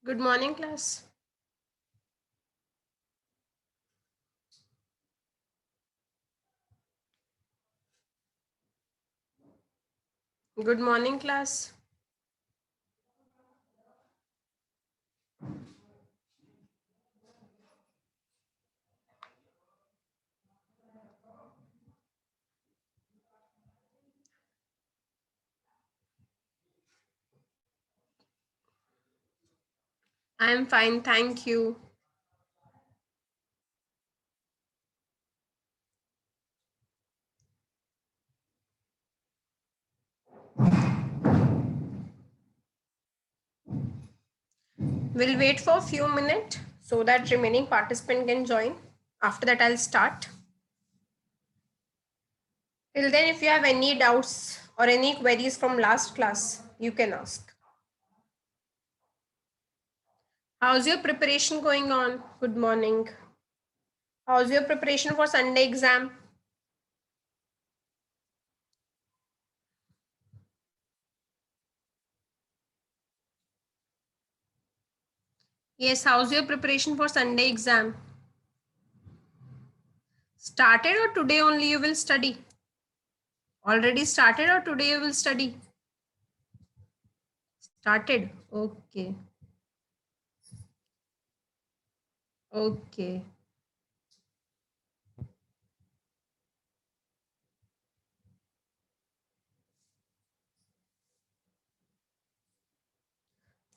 Good morning, class. Good morning, class. I am fine, thank you. We'll wait for a few minutes so that remaining participant can join. After that, I'll start. Till then, if you have any doubts or any queries from last class, you can ask. How's your preparation going on? Good morning. How's your preparation for Sunday exam? Yes, how's your preparation for Sunday exam? Started or today only you will study? Already started or today you will study? Started. Okay. Okay.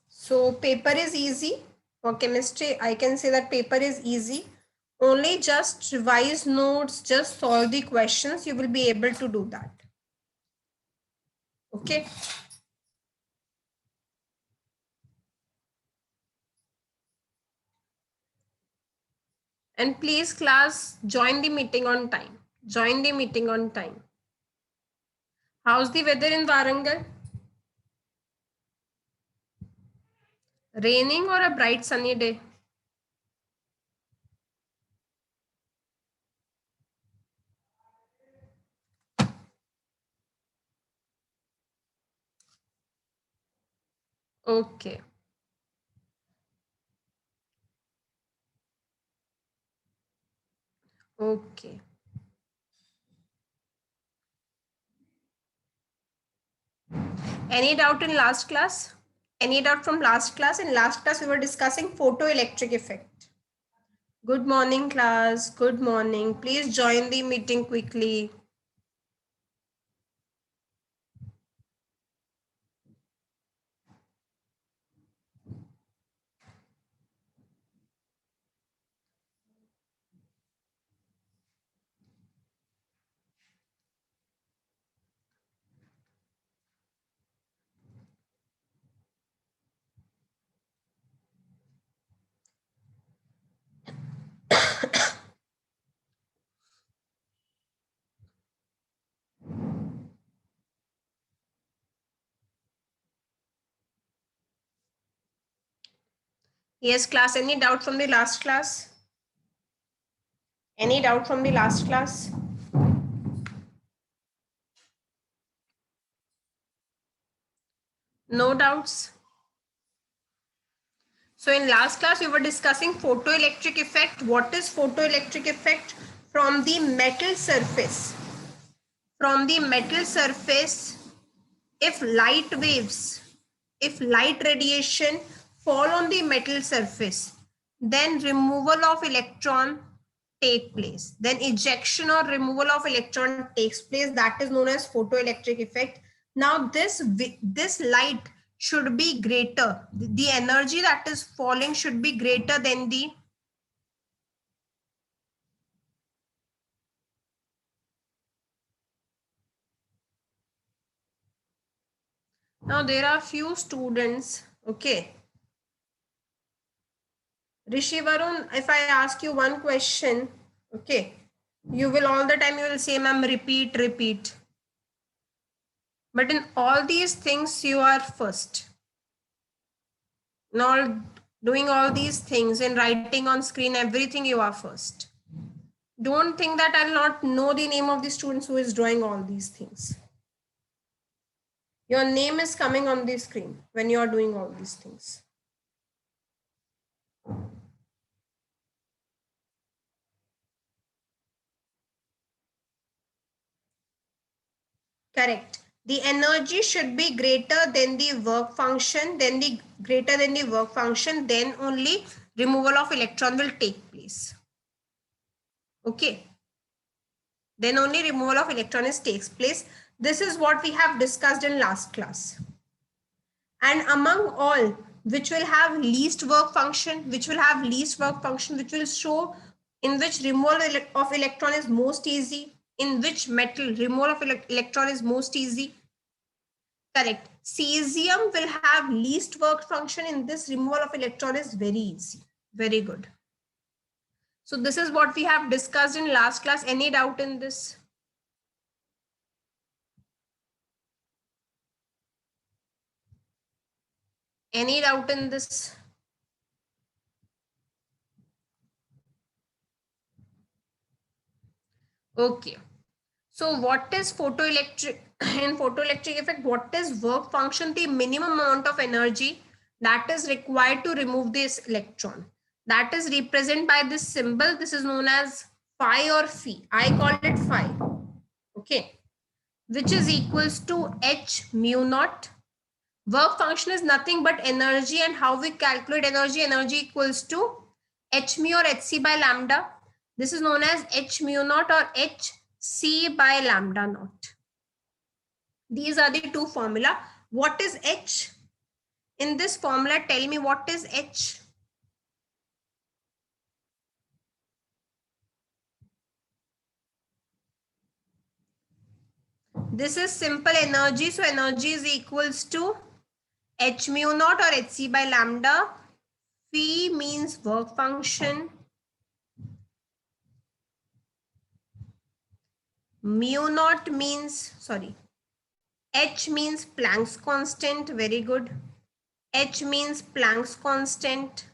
So paper is easy. For chemistry, I can say that paper is easy. Only just revise notes, just solve the questions. You will be able to do that. Okay. And please class, join the meeting on time. Join the meeting on time. How's the weather in Warangal? Raining or a bright sunny day? Okay. Okay. Any doubt in last class? Any doubt from last class? In last class, we were discussing photoelectric effect. Good morning, class. Good morning. Please join the meeting quickly. Yes, class. Any doubt from the last class? Any doubt from the last class? No doubts. So in last class, we were discussing photoelectric effect. What is photoelectric effect? From the metal surface. From the metal surface, if light waves, if light radiation fall on the metal surface, then removal of electron take place. Then ejection or removal of electron takes place. That is known as photoelectric effect. Now this light should be greater. The energy that is falling should be greater than the. Now there are few students. Okay. Rishi Varun, if I ask you one question, okay, you will all the time you will say, ma'am, repeat, repeat. But in all these things, you are first. Not doing all these things and writing on screen, everything you are first. Don't think that I'll not know the name of the students who is drawing all these things. Your name is coming on the screen when you are doing all these things. Correct. The energy should be greater than the work function, then only removal of electron will take place. Okay. Then only removal of electron takes place. This is what we have discussed in last class. And among all, which will have least work function, which will show in which removal of electron is most easy, in which metal removal of electron is most easy. Correct. Cesium will have least work function. In this, removal of electron is very easy. Very good. So this is what we have discussed in last class. Any doubt in this? Any doubt in this? Okay. So what is photoelectric in photoelectric effect? What is work function? The minimum amount of energy that is required to remove this electron. That is represented by this symbol. This is known as phi or phi. I call it phi. Okay. Which is equals to h mu naught. Work function is nothing but energy, and how we calculate energy? Energy equals to h mu or hc by lambda. This is known as h mu naught or hc by lambda naught. These are the two formula. What is h? In this formula, tell me what is h? This is simple energy. So energy is equals to h mu naught or hc by lambda. Phi means work function. Mu naught means, sorry, h means Planck's constant. Very good. H means Planck's constant.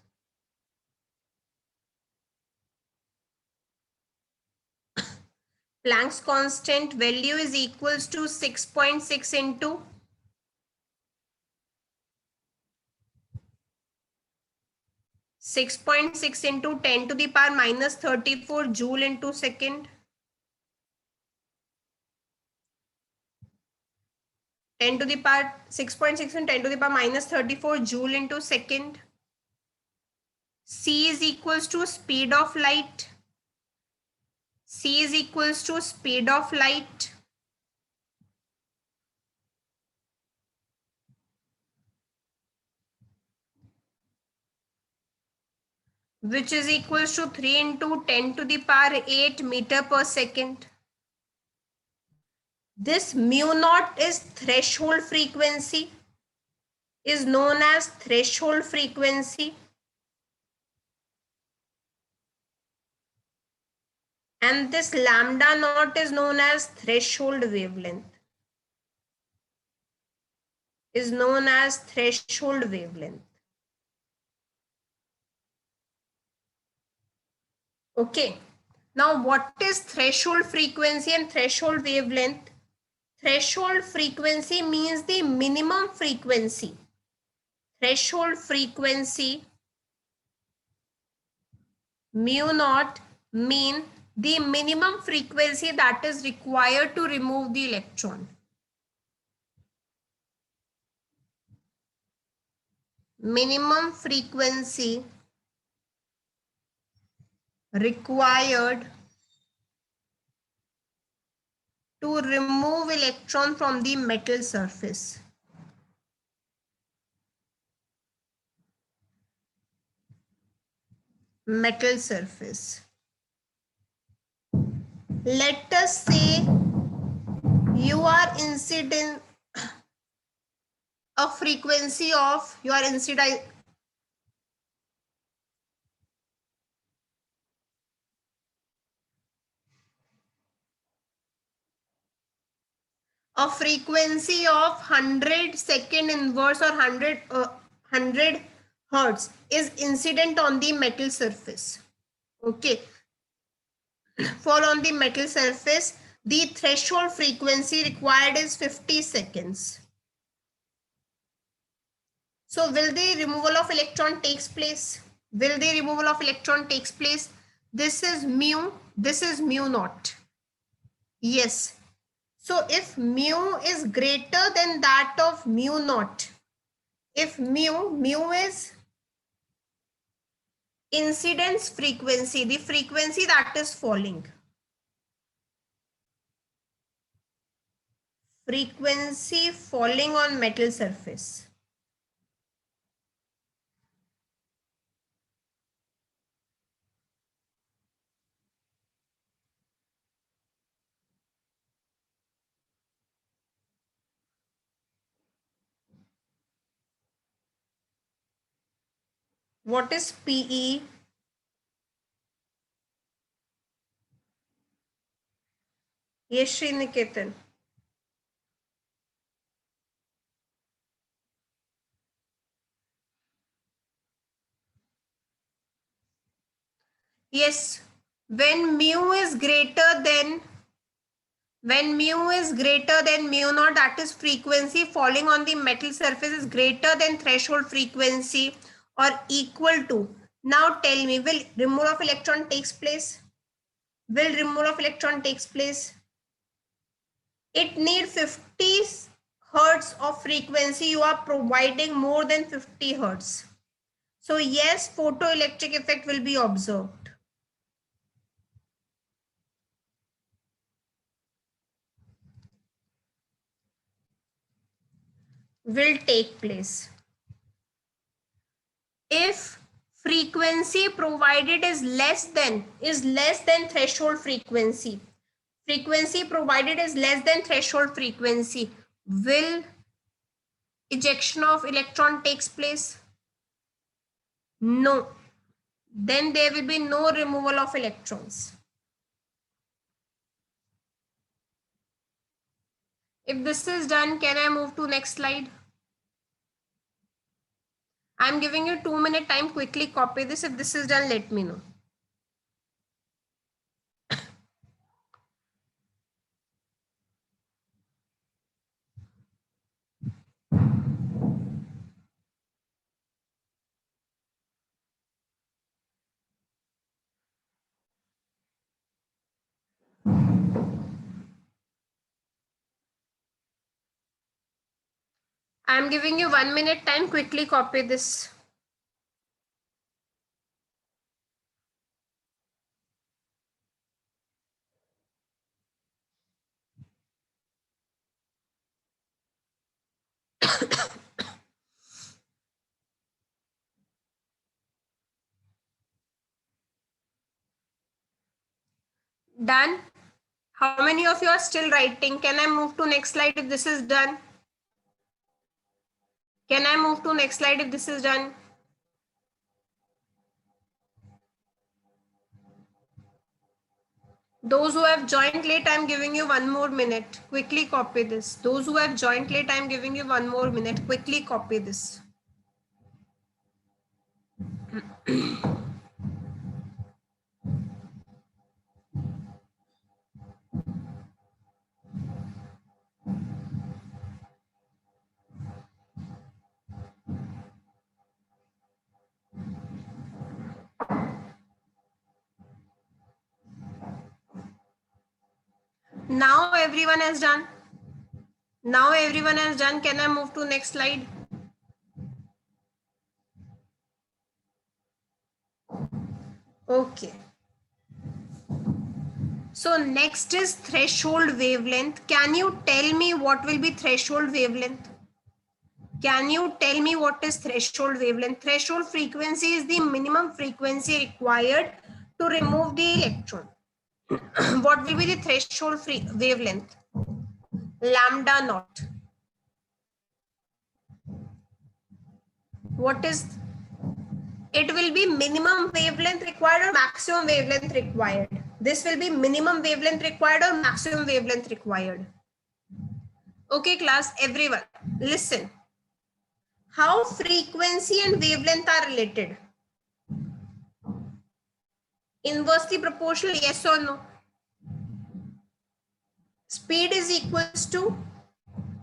Planck's constant value is equals to 6.6 into 6.6 into 10 to the power minus 34 joule into second. 10 to the power 6.6 and 10 to the power minus 34 joule into second. C is equals to speed of light. C is equals to speed of light. Which is equals to 3 into 10 to the power 8 meter per second. This mu naught is threshold frequency, is known as threshold frequency. And this lambda naught is known as threshold wavelength. Is known as threshold wavelength. Okay. Now what is threshold frequency and threshold wavelength? Threshold frequency means the minimum frequency. Threshold frequency mu naught mean the minimum frequency that is required to remove the electron. Minimum frequency required to remove electron from the metal surface. Metal surface. Let us say you are incident a frequency of your incident a frequency of 100 second inverse or 100 hertz is incident on the metal surface. Okay. Fall on the metal surface, the threshold frequency required is 50 seconds. So will the removal of electron takes place? Will the removal of electron takes place? This is mu naught. Yes. So if mu is greater than that of mu naught, if mu is incidence frequency, the frequency that is falling. Frequency falling on metal surface. What is PE? Yes, Sriniketan. Yes, when mu is greater than mu naught, that is frequency falling on the metal surface is greater than threshold frequency or equal to. Now tell me, will removal of electron takes place? Will removal of electron takes place? It needs 50 hertz of frequency. You are providing more than 50 hertz. So yes, photoelectric effect will be observed. Will take place. If frequency provided is less than threshold frequency, frequency provided is less than threshold frequency, will ejection of electron takes place? No. Then there will be no removal of electrons. If this is done, can I move to next slide? I'm giving you 2-minute time. Quickly copy this. If this is done, let me know. I'm giving you 1-minute time. Quickly copy this. Done? How many of you are still writing? Can I move to next slide if this is done? Can I move to next slide if this is done? Those who have joined late, I'm giving you 1 more minute. Quickly copy this. Those who have joined late, I'm giving you 1 more minute. Quickly copy this. Now everyone has done. Now everyone has done. Can I move to next slide? Okay. So next is threshold wavelength. Can you tell me what will be threshold wavelength? Can you tell me what is threshold wavelength? Threshold frequency is the minimum frequency required to remove the electron. What will be the threshold wavelength? Lambda naught. What is? It will be minimum wavelength required or maximum wavelength required. This will be minimum wavelength required or maximum wavelength required. Okay, class, everyone, listen. How frequency and wavelength are related? Inversely proportional, yes or no? Speed is equals to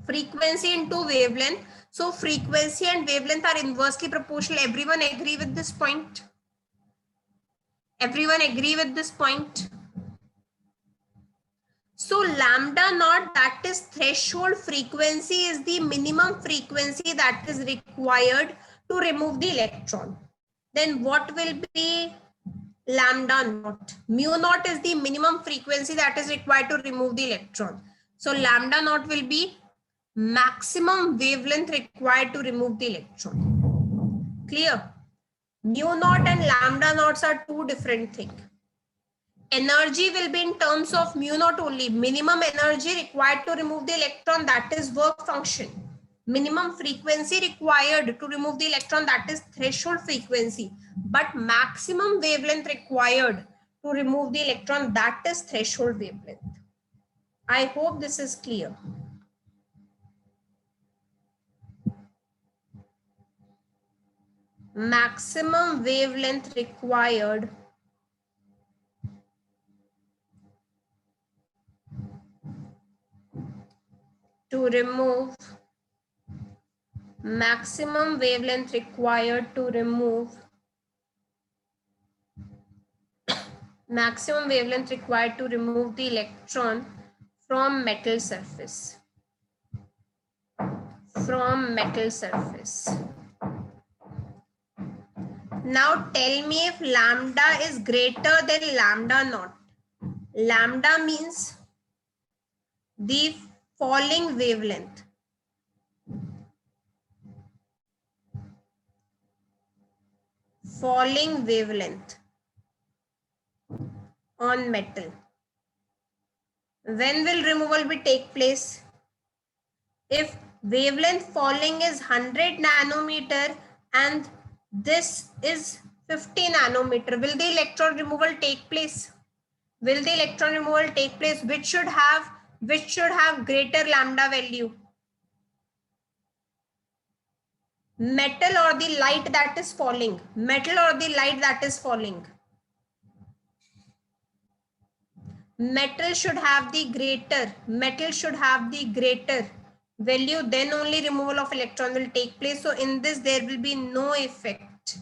frequency into wavelength. So frequency and wavelength are inversely proportional. Everyone agree with this point? Everyone agree with this point? So lambda naught, that is threshold frequency, is the minimum frequency that is required to remove the electron. Then what will be lambda naught? Mu naught is the minimum frequency that is required to remove the electron. So lambda naught will be maximum wavelength required to remove the electron. Clear? Mu naught and lambda naughts are two different things. Energy will be in terms of mu naught only. Minimum energy required to remove the electron, that is work function. Minimum frequency required to remove the electron, that is threshold frequency. But maximum wavelength required to remove the electron, that is threshold wavelength. I hope this is clear. Maximum wavelength required to remove, maximum wavelength required to remove, maximum wavelength required to remove the electron from metal surface. From metal surface. Now tell me if lambda is greater than lambda naught. Lambda means the falling wavelength. Falling wavelength on metal. When will removal be take place? If wavelength falling is 100 nanometer and this is 50 nanometer, will the electron removal take place? Will the electron removal take place? Which should have greater lambda value? Metal or the light that is falling? Metal or the light that is falling? Metal should have the greater. Metal should have the greater value. Then only removal of electron will take place. So in this there will be no effect.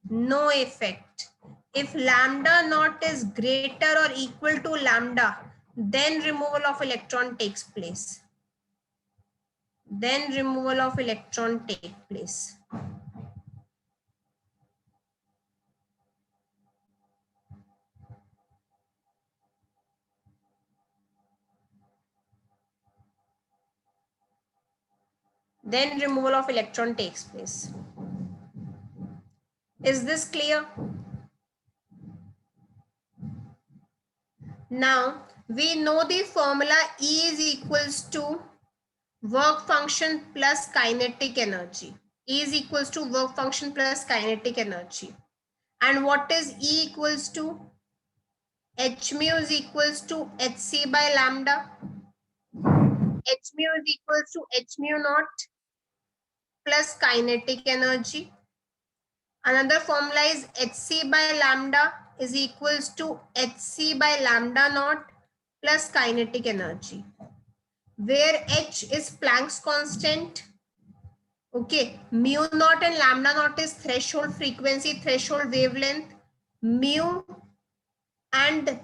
No effect. If lambda naught is greater or equal to lambda, then removal of electron takes place. Then removal of electron take place. Then removal of electron takes place. Is this clear? Now we know the formula E is equals to work function plus kinetic energy. E is equals to work function plus kinetic energy. And what is E equals to? H mu is equals to Hc by lambda. H mu is equals to H mu naught plus kinetic energy. Another formula is Hc by lambda is equals to Hc by lambda naught plus kinetic energy, where H is Planck's constant. Okay, mu naught and lambda naught is threshold frequency, threshold wavelength. Mu and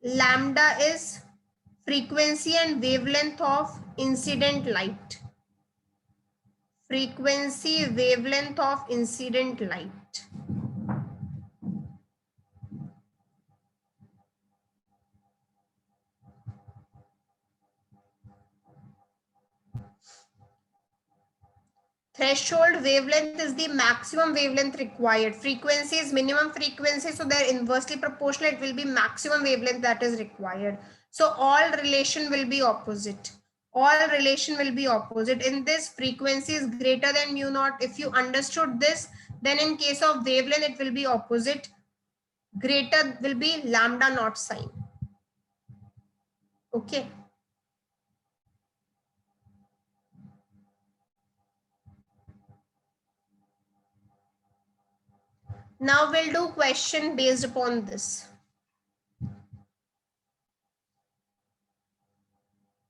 lambda is frequency and wavelength of incident light. Frequency, wavelength of incident light. Threshold wavelength is the maximum wavelength required. Frequency is minimum frequency, so they're inversely proportional. It will be maximum wavelength that is required. So all relation will be opposite. All relation will be opposite. In this, frequency is greater than mu naught. If you understood this, then in case of wavelength, it will be opposite. Greater will be lambda naught sign. Okay. Now we'll do question based upon this.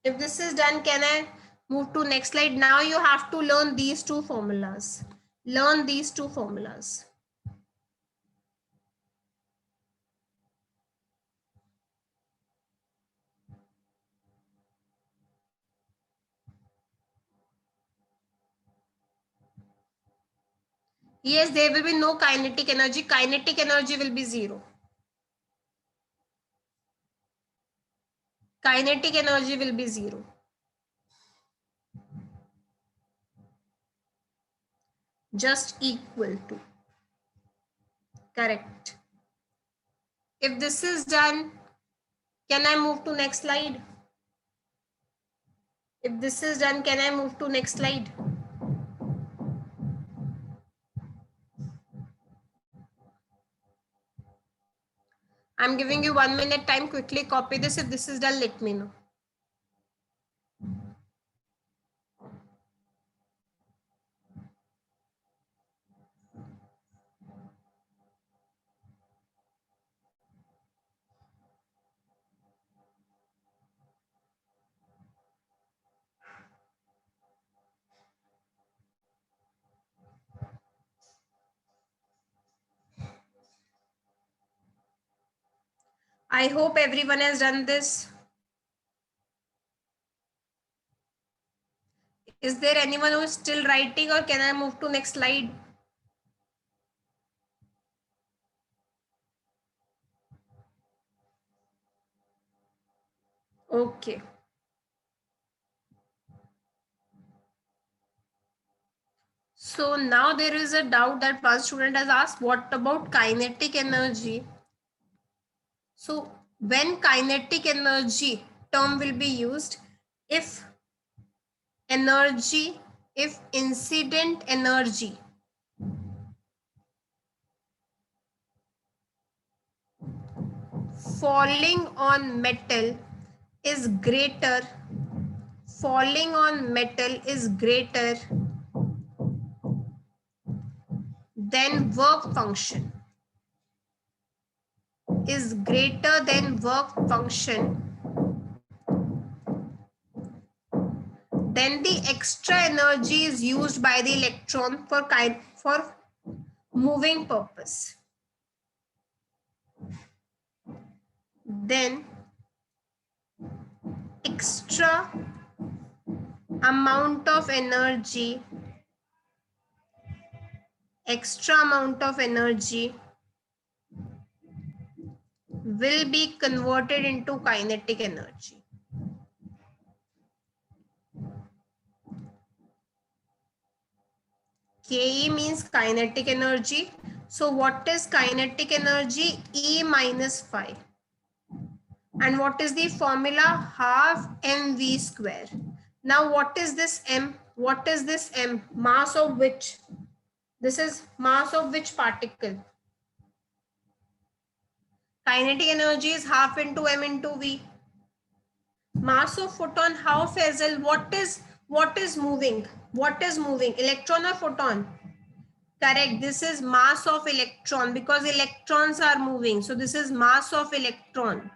If this is done, can I move to next slide? Now you have to learn these two formulas. Learn these two formulas. Yes, there will be no kinetic energy. Kinetic energy will be zero. Kinetic energy will be zero. Just equal to. Correct. If this is done, can I move to next slide? If this is done, can I move to next slide? I'm giving you 1 minute time. Quickly copy this. If this is done, let me know. I hope everyone has done this. Is there anyone who is still writing, or can I move to next slide? Okay. So now there is a doubt that one student has asked, what about kinetic energy? So when kinetic energy term will be used, if energy, if incident energy falling on metal is greater, falling on metal is greater than work function, is greater than work function, then the extra energy is used by the electron for moving purpose. Then extra amount of energy, extra amount of energy will be converted into kinetic energy. Ke means kinetic energy. So what is kinetic energy? E minus phi. And what is the formula? Half mv square. Now what is this m? What is this m? Mass of which? This is mass of which particle? Kinetic energy is half into m into v. Mass of photon, how Faisal? What is moving? What is moving? Electron or photon? Correct. This is mass of electron because electrons are moving. So this is mass of electron.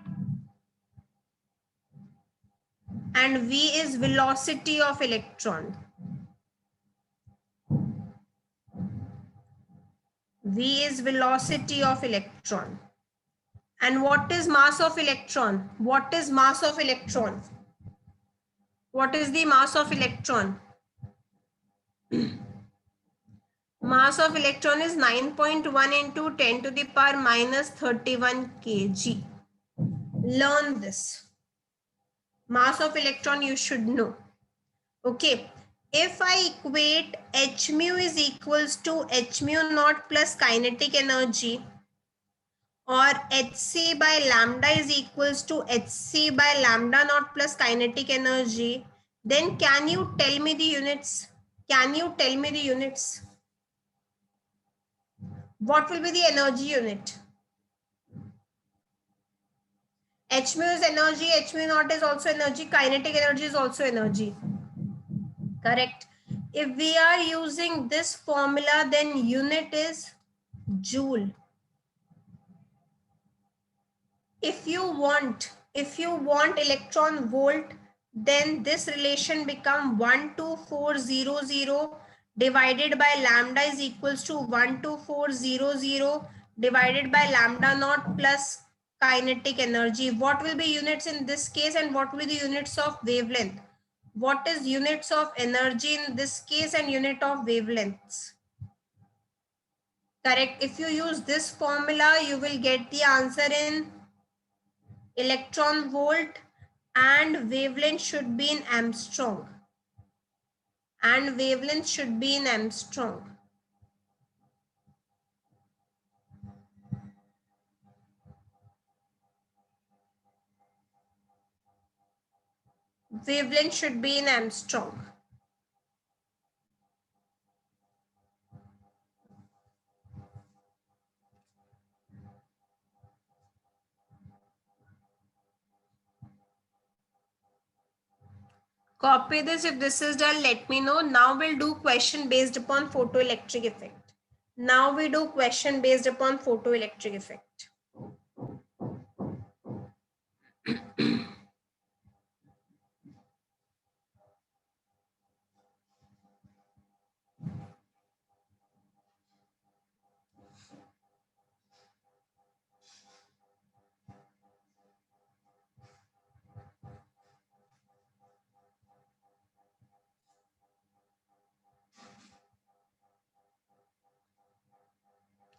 And v is velocity of electron. V is velocity of electron. And what is mass of electron? What is mass of electron? What is the mass of electron? Mass of electron is 9.1 into 10 to the power minus 31 kg. Learn this. Mass of electron you should know. Okay. If I equate h mu is equals to h mu naught plus kinetic energy, or hc by lambda is equals to hc by lambda naught plus kinetic energy, then can you tell me the units? Can you tell me the units? What will be the energy unit? H mu is energy, H mu naught is also energy, kinetic energy is also energy. Correct. If we are using this formula, then unit is joule. If you want electron volt, then this relation become 12400 divided by lambda is equals to 12400 divided by lambda naught plus kinetic energy. What will be units in this case, and what will be the units of wavelength? What is units of energy in this case and unit of wavelengths? Correct. If you use this formula, you will get the answer in electron volt, and wavelength should be in Armstrong. And wavelength should be in Armstrong. Wavelength should be in Armstrong. Copy this. If this is done, let me know. Now we'll do question based upon photoelectric effect. Now we do question based upon photoelectric effect.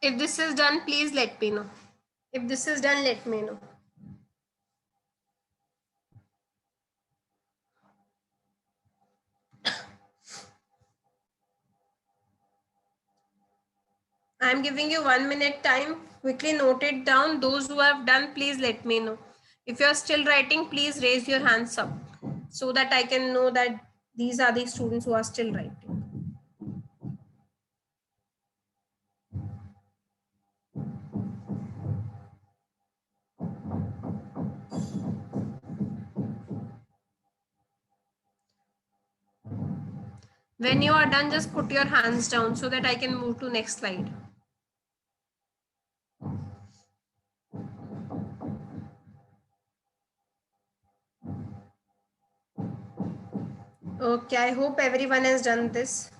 If this is done, please let me know. If this is done, let me know. I am giving you 1 minute time. Quickly note it down. Those who have done, please let me know. If you are still writing, please raise your hands up so that I can know that these are the students who are still writing. When you are done, just put your hands down so that I can move to next slide. Okay, I hope everyone has done this.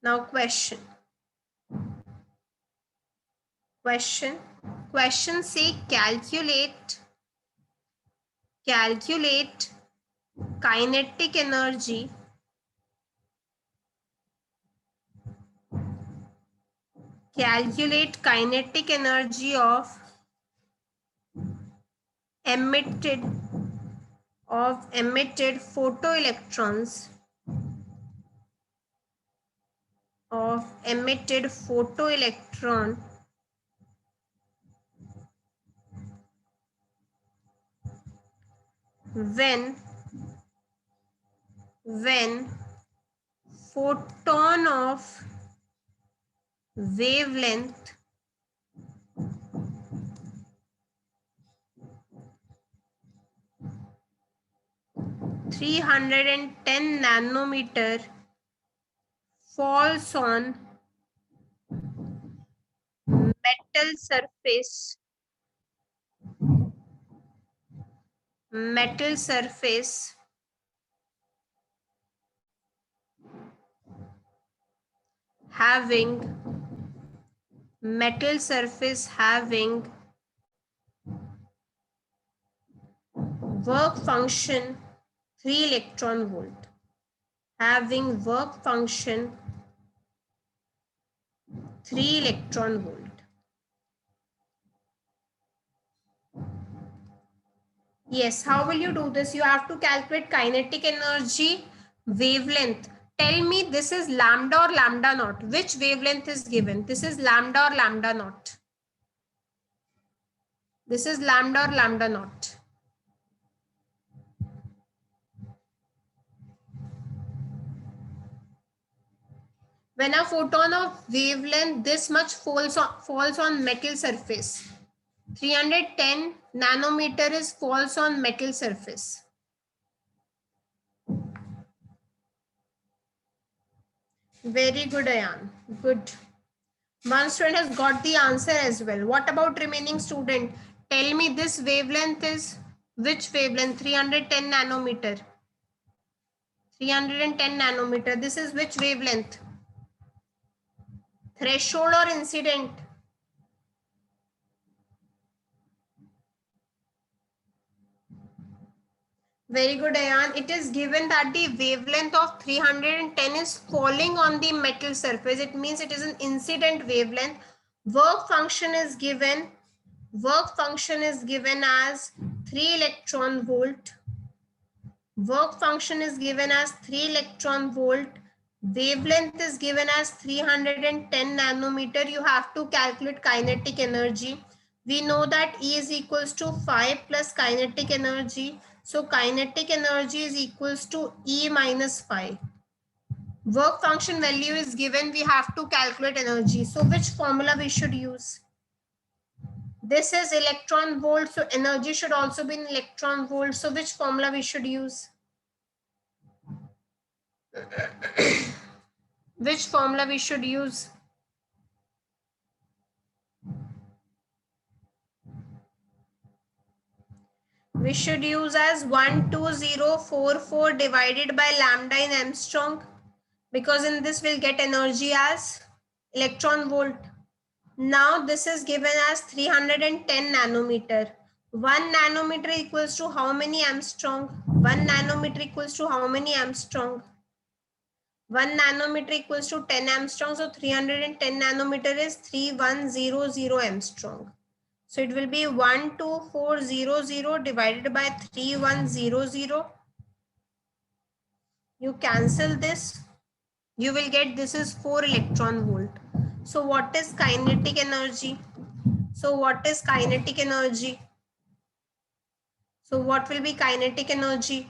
Now question. Question say calculate kinetic energy of emitted photoelectrons when photon of wavelength 310 nanometer falls on metal surface having work function 3 electron volt, having work function 3 electron volt. Yes, how will you do this? You have to calculate kinetic energy, wavelength. Tell me this is lambda or lambda naught. Which wavelength is given? This is lambda or lambda naught. This is lambda or lambda naught. When a photon of wavelength this much falls on metal surface, 310 nanometer is falls on metal surface. Very good, Ayan. Good. One student has got the answer as well. What about remaining student? Tell me this wavelength is which wavelength? 310 nanometer. 310 nanometer. This is which wavelength? Threshold or incident? Very good, Ayan. It is given that the wavelength of 310 is falling on the metal surface. It means it is an incident wavelength. Work function is given. Work function is given as 3 electron volt. Work function is given as 3 electron volt. Wavelength is given as 310 nanometer. You have to calculate kinetic energy. We know that E is equals to 5 plus kinetic energy. So kinetic energy is equals to E minus 5. Work function value is given. We have to calculate energy. So which formula we should use? This is electron volt. So energy should also be in electron volt. So which formula we should use? Which formula we should use? We should use as 12044 divided by lambda in Armstrong, because in this we'll get energy as electron volt. Now this is given as 310 nanometer. 1 nanometer equals to how many Armstrong? 1 nanometer equals to how many Armstrong? 1 nanometer equals to 10 Armstrong. So 310 nanometer is 3100 Armstrong. So it will be 12400 divided by 3100. You cancel this. You will get this is 4 electron volt. So what is kinetic energy? So what is kinetic energy? So what will be kinetic energy?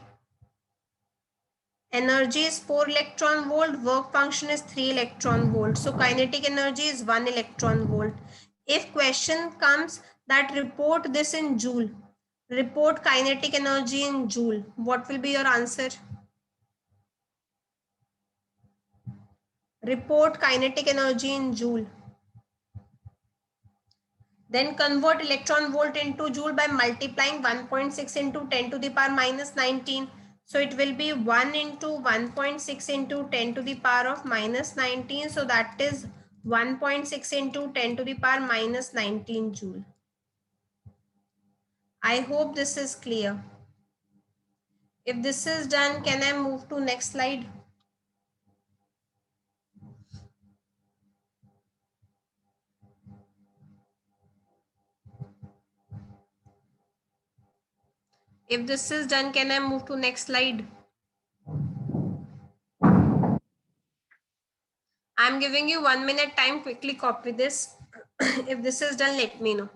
Energy is 4 electron volt. Work function is 3 electron volt. So kinetic energy is 1 electron volt. If question comes that report this in joule, report kinetic energy in joule, what will be your answer? Report kinetic energy in joule. Then convert electron volt into joule by multiplying 1.6 into 10 to the power minus 19. So it will be 1 into 1.6 into 10 to the power of minus 19. So that is 1.6 into 10 to the power minus 19 joule. I hope this is clear. If this is done, can I move to next slide? If this is done, can I move to next slide? I'm giving you 1 minute time. Quickly copy this. If this is done, let me know.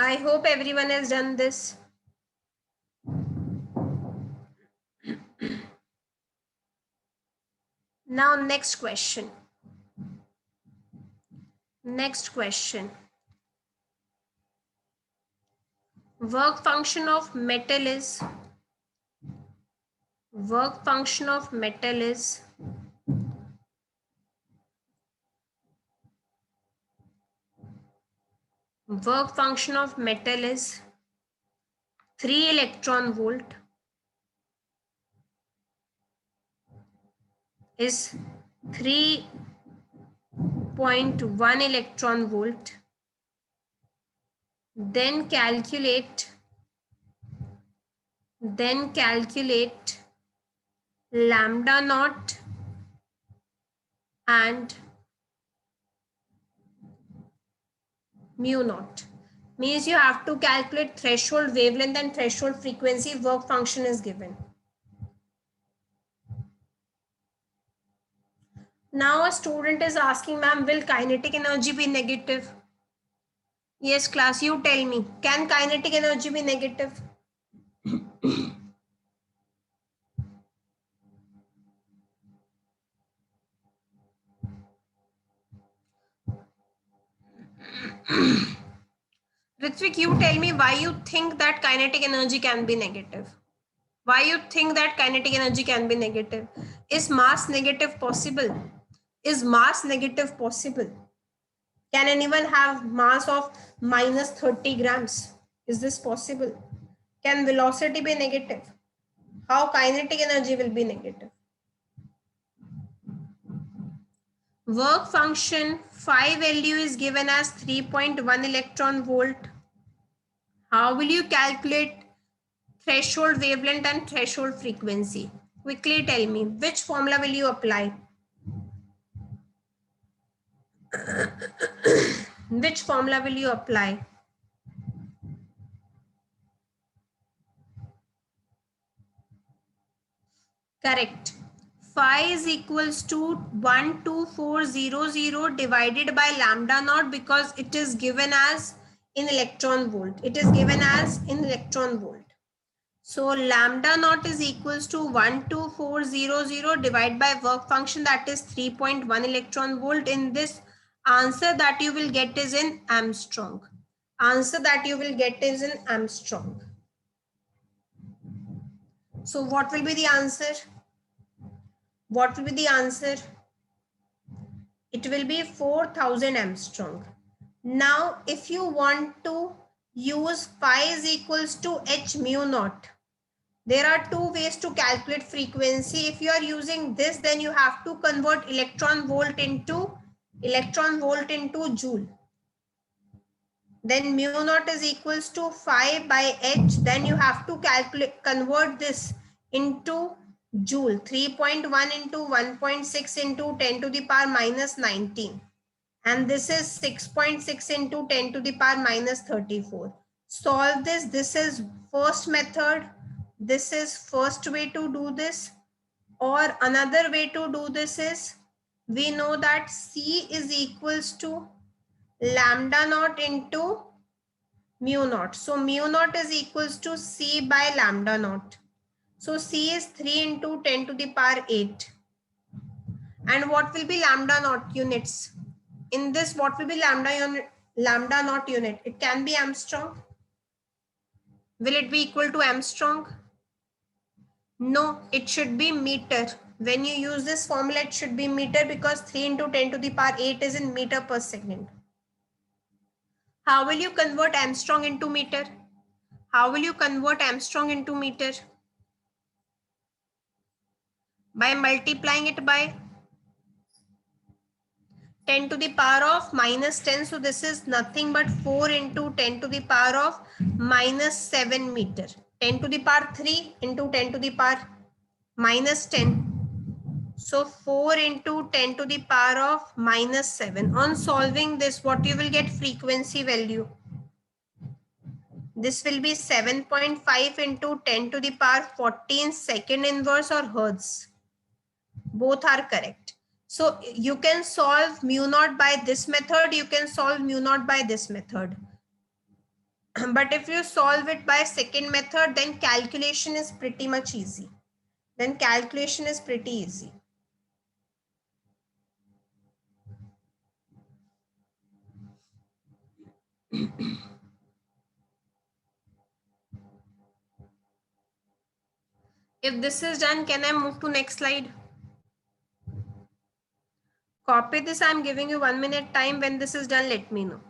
I hope everyone has done this. Now, next question. Next question. Work function of metal is, work function of metal is work function of metal is 3 electron volt is 3.1 electron volt. Then calculate lambda naught and mu naught. Means you have to calculate threshold wavelength and threshold frequency. Work function is given. Now a student is asking, ma'am, will kinetic energy be negative? Yes, class, you tell me. Can kinetic energy be negative? Ritvik, you tell me why you think that kinetic energy can be negative. Why you think that kinetic energy can be negative? Is mass negative possible? Is mass negative possible? Can anyone have mass of minus 30 grams? Is this possible? Can velocity be negative? How kinetic energy will be negative? Work function phi value is given as 3.1 electron volt. How will you calculate threshold wavelength and threshold frequency? Quickly tell me, which formula will you apply? Which formula will you apply? Correct. Phi is equals to 12400 divided by lambda naught, because it is given as in electron volt. It is given as in electron volt. So lambda naught is equals to 12400 divided by work function, that is 3.1 electron volt. In this, answer that you will get is in Armstrong. Answer that you will get is in Armstrong. So what will be the answer? What will be the answer? It will be 4000 Armstrong. Now, if you want to use phi is equals to h mu naught, there are two ways to calculate frequency. If you are using this, then you have to convert electron volt into joule. Then mu naught is equals to phi by h. Then you have to convert this into joule. 3.1 into 1.6 into 10 to the power minus 19. And this is 6.6 into 10 to the power minus 34. Solve this. This is first method. This is first way to do this. Or another way to do this is, we know that C is equals to lambda naught into mu naught. So mu naught is equals to C by lambda naught. So C is 3 into 10 to the power 8. And what will be lambda naught units? In this, what will be lambda naught unit? It can be Armstrong. Will it be equal to Armstrong? No, it should be meter. When you use this formula, it should be meter, because 3 into 10 to the power 8 is in meter per second. How will you convert Armstrong into meter? How will you convert Armstrong into meter? By multiplying it by 10 to the power of minus 10. So this is nothing but 4 into 10 to the power of minus 7 meter. 10 to the power 3 into 10 to the power minus 10. So 4 into 10 to the power of minus 7. On solving this, what you will get frequency value? This will be 7.5 into 10 to the power 14 second inverse or hertz. Both are correct. So you can solve mu naught by this method. You can solve mu naught by this method. But if you solve it by second method, then calculation is pretty much easy. Then calculation is pretty easy. If this is done, can I move to next slide? Copy this. I'm giving you 1 minute time. When this is done, let me know.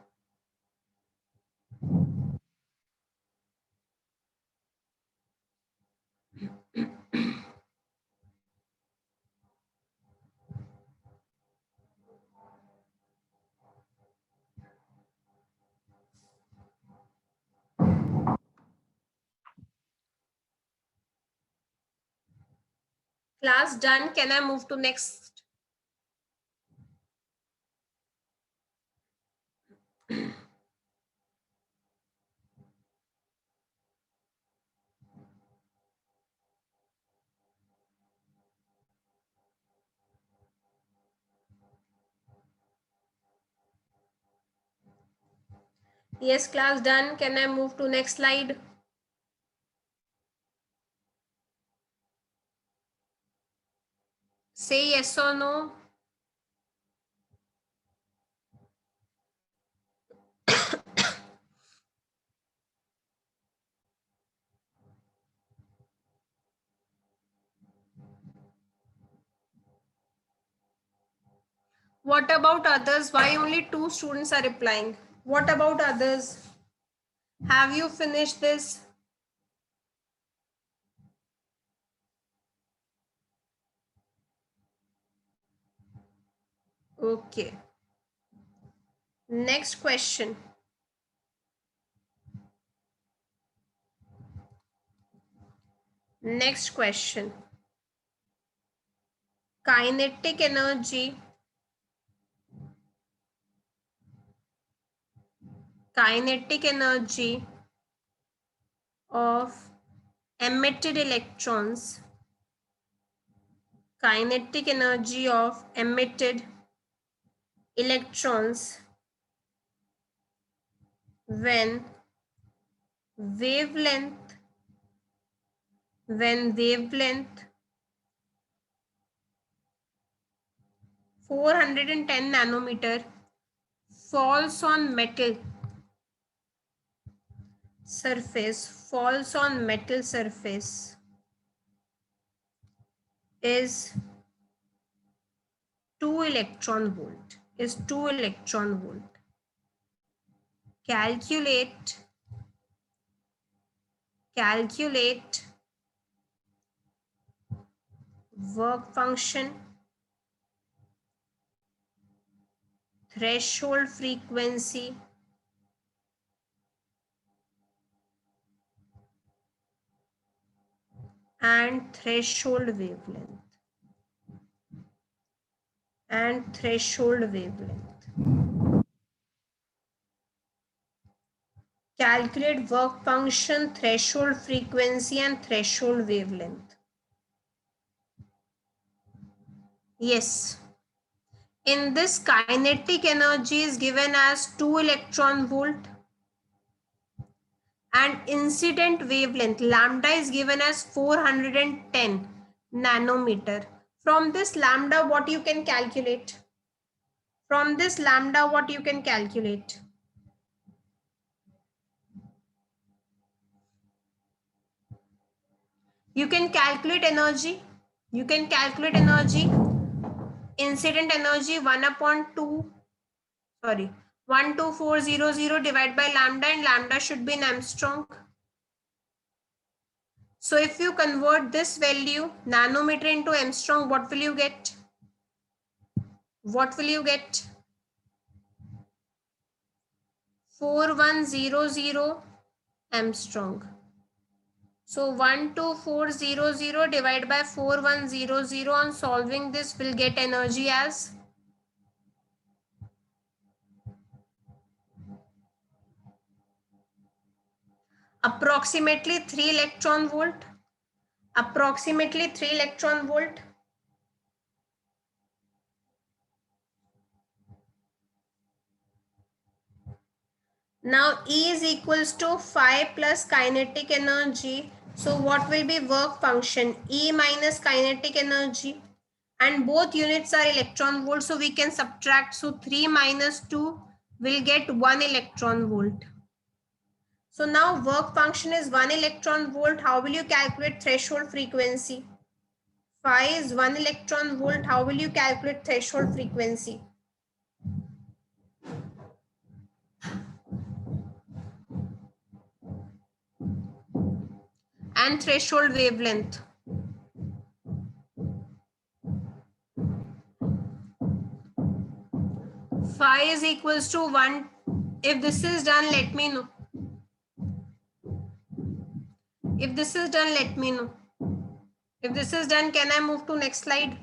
Class done. Can I move to next? Yes, class done. Can I move to next slide? Say yes or no. What about others? Why only 2 students are replying? What about others? Have you finished this? Okay. Next question. Next question. Kinetic energy. Kinetic energy of emitted electrons. Kinetic energy of emitted electrons when wavelength 410 nanometer falls on metal surface is 2 electron volt. Calculate work function, threshold frequency, and threshold wavelength. Calculate work function, threshold frequency, and threshold wavelength. Yes. In this, kinetic energy is given as 2 electron volt and incident wavelength lambda is given as 410 nanometer. From this lambda, what you can calculate? You can calculate energy. Incident energy 12400 divided by lambda, and lambda should be in Armstrong. So if you convert this value nanometer into Armstrong, what will you get? 4100 Armstrong. So 12400 divided by 4100, on solving this will get energy as approximately 3 electron volt. Now E is equals to phi plus kinetic energy. So what will be work function? E minus kinetic energy, and both units are electron volt, so we can subtract. So 3 minus 2 will get 1 electron volt. So now work function is 1 electron volt. How will you calculate threshold frequency? Phi is 1 electron volt. How will you calculate threshold frequency? And threshold wavelength. Phi is equals to 1. If this is done, let me know. If this is done, can I move to next slide?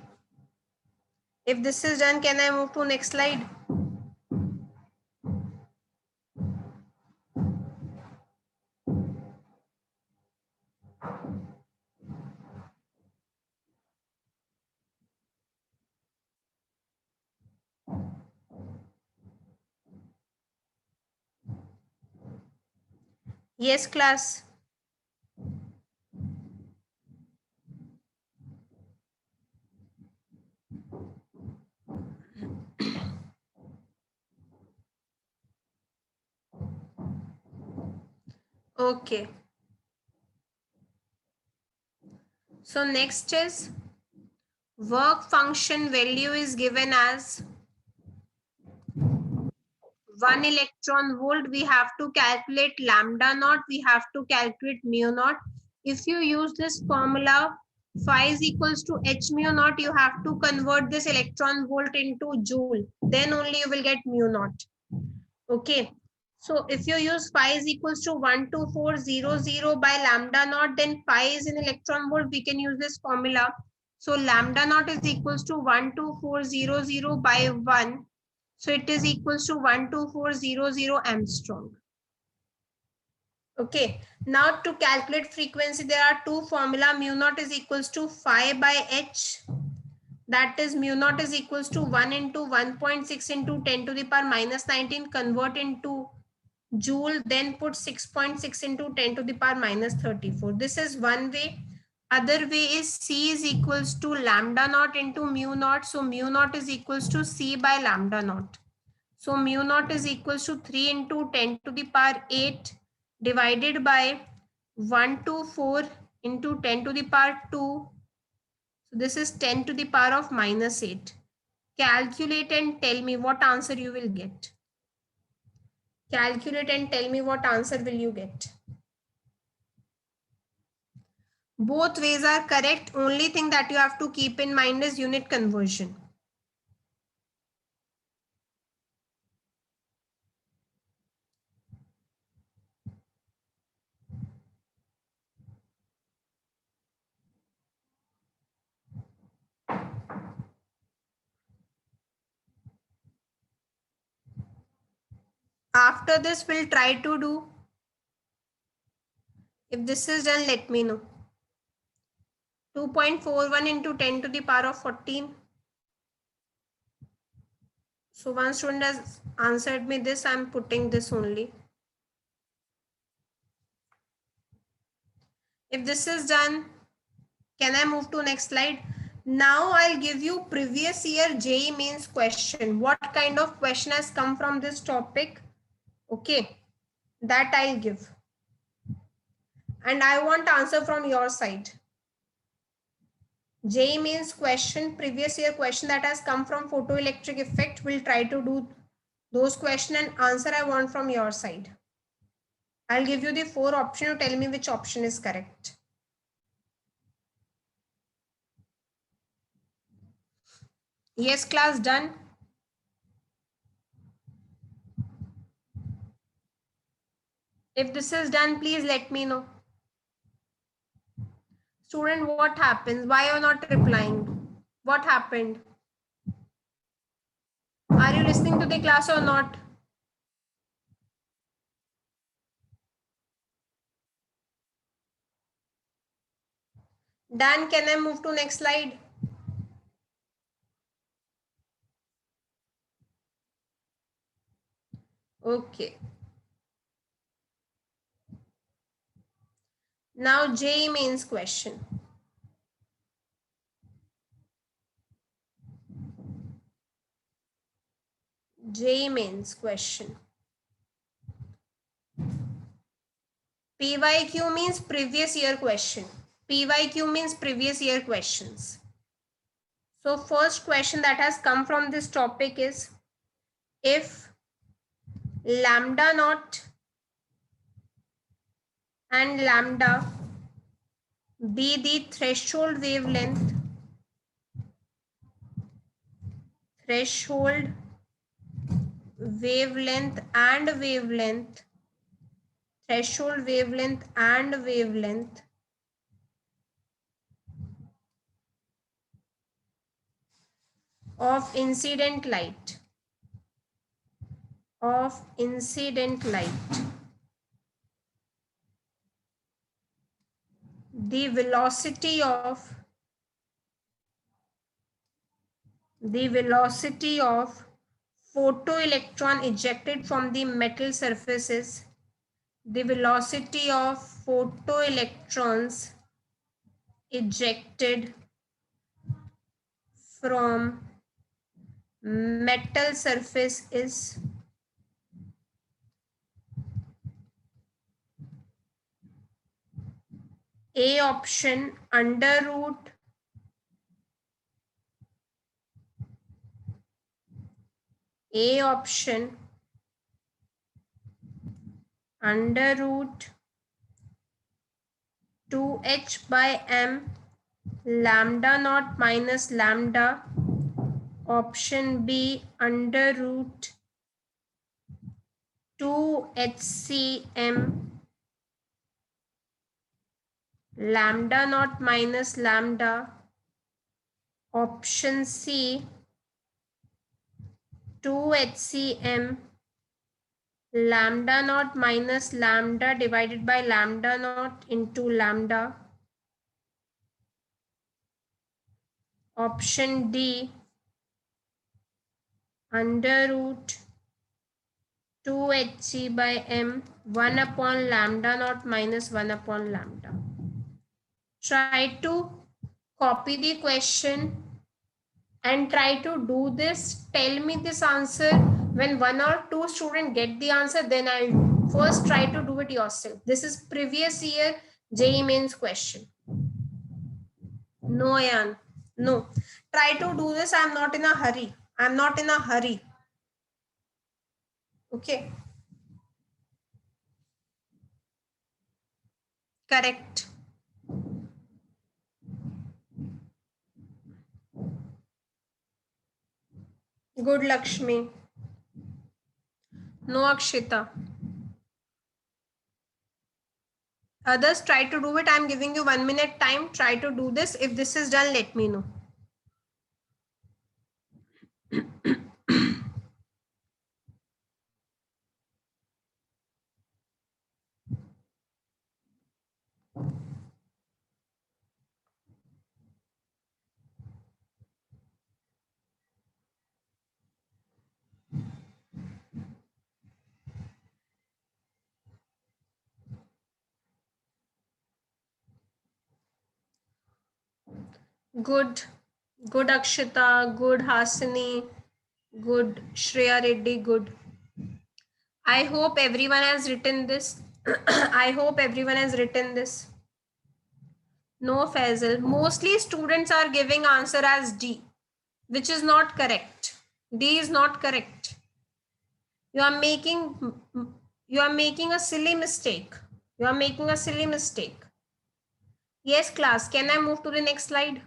Yes, class. Okay. So next is work function value is given as 1 electron volt, we have to calculate lambda naught, we have to calculate mu naught. If you use this formula, phi is equals to h mu naught, you have to convert this electron volt into joule. Then only you will get mu naught. Okay. So if you use phi is equals to 12400 by lambda naught, then phi is in electron volt. We can use this formula. So lambda naught is equals to 12400 by 1. So it is equals to 12400 Armstrong. Okay. Now to calculate frequency, there are two formula. Mu naught is equals to phi by h. That is mu naught is equals to 1 into 1.6 into 10 to the power minus 19. Convert into joule, then put 6.6 into 10 to the power minus 34. This is one way. Other way is C is equals to lambda naught into mu naught. So mu naught is equals to C by lambda naught. So mu naught is equals to 3 into 10 to the power 8 divided by 124 into 10 to the power 2. So this is 10 to the power of minus 8. Calculate and tell me what answer you will get. Calculate and tell me what answer will you get. Both ways are correct. Only thing that you have to keep in mind is unit conversion. After this, we'll try to do. If this is done, let me know. 2.41 into 10 to the power of 14. So one student has answered me this. I'm putting this only. If this is done, can I move to next slide? Now I'll give you previous year JEE Mains question. What kind of question has come from this topic? Okay, that I'll give. And I want answer from your side. JEE Mains question, previous year question that has come from photoelectric effect. We'll try to do those question and answer I want from your side. I'll give you the 4 options. You tell me which option is correct. Yes, class, done. If this is done, please let me know. Student, what happens? Why are you not replying? What happened? Are you listening to the class or not? Dan, can I move to next slide? Okay. Now JEE Mains question. JEE Mains question. PYQ means previous year question. PYQ means previous year questions. So first question that has come from this topic is, if lambda naught and lambda be the threshold wavelength of incident light, the velocity of photoelectron ejected from the metal surface is, the velocity of photoelectrons ejected from metal surface is A option under root under root 2h by m lambda naught minus lambda. Option B, under root 2hcm lambda naught minus lambda. Option C, 2hcm lambda naught minus lambda divided by lambda naught into lambda. Option D, under root 2hc by m 1 upon lambda naught minus 1 upon lambda. Try to copy the question and try to do this. Tell me this answer. When one or two students get the answer, then I'll first try to do it yourself. This is previous year JEE Mains question. No, Yan. No. Try to do this. I'm not in a hurry. I'm not in a hurry. Okay. Correct. Good, Lakshmi. No, Akshita. Others, try to do it. I'm giving you 1 minute time. Try to do this. If this is done, let me know. Good. Good, Akshita. Good, Hasini. Good, Shreya Reddy. Good. I hope everyone has written this. I hope everyone has written this. No, Faisal. Mostly students are giving answer as D, which is not correct. D is not correct. You are making a silly mistake. You are making a silly mistake. Yes, class. Can I move to the next slide?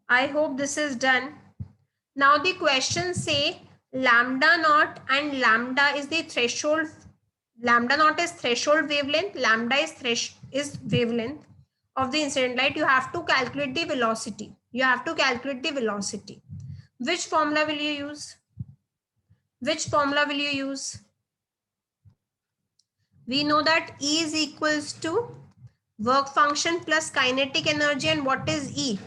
I hope this is done. Now the questions say lambda naught and lambda is the threshold. Lambda naught is threshold wavelength. Lambda is wavelength of the incident light. You have to calculate the velocity. You have to calculate the velocity. Which formula will you use? Which formula will you use? We know that E is equals to work function plus kinetic energy. And what is E?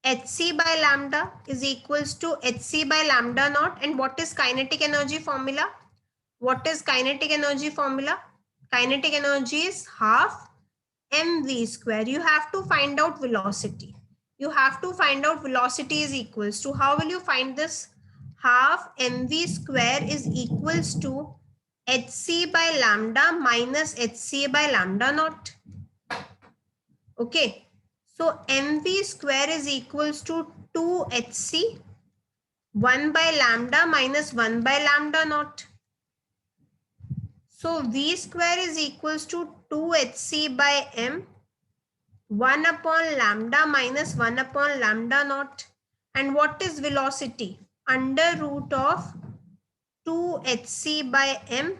Hc by lambda is equals to Hc by lambda naught. And what is kinetic energy formula? What is kinetic energy formula? Kinetic energy is half mv square. You have to find out velocity. You have to find out velocity is equals to, how will you find this? Half mv square is equals to Hc by lambda minus Hc by lambda naught. Okay. So mv square is equals to 2hc 1 by lambda minus 1 by lambda naught. So v square is equals to 2hc by m 1 upon lambda minus 1 upon lambda naught. And what is velocity? Under root of 2hc by m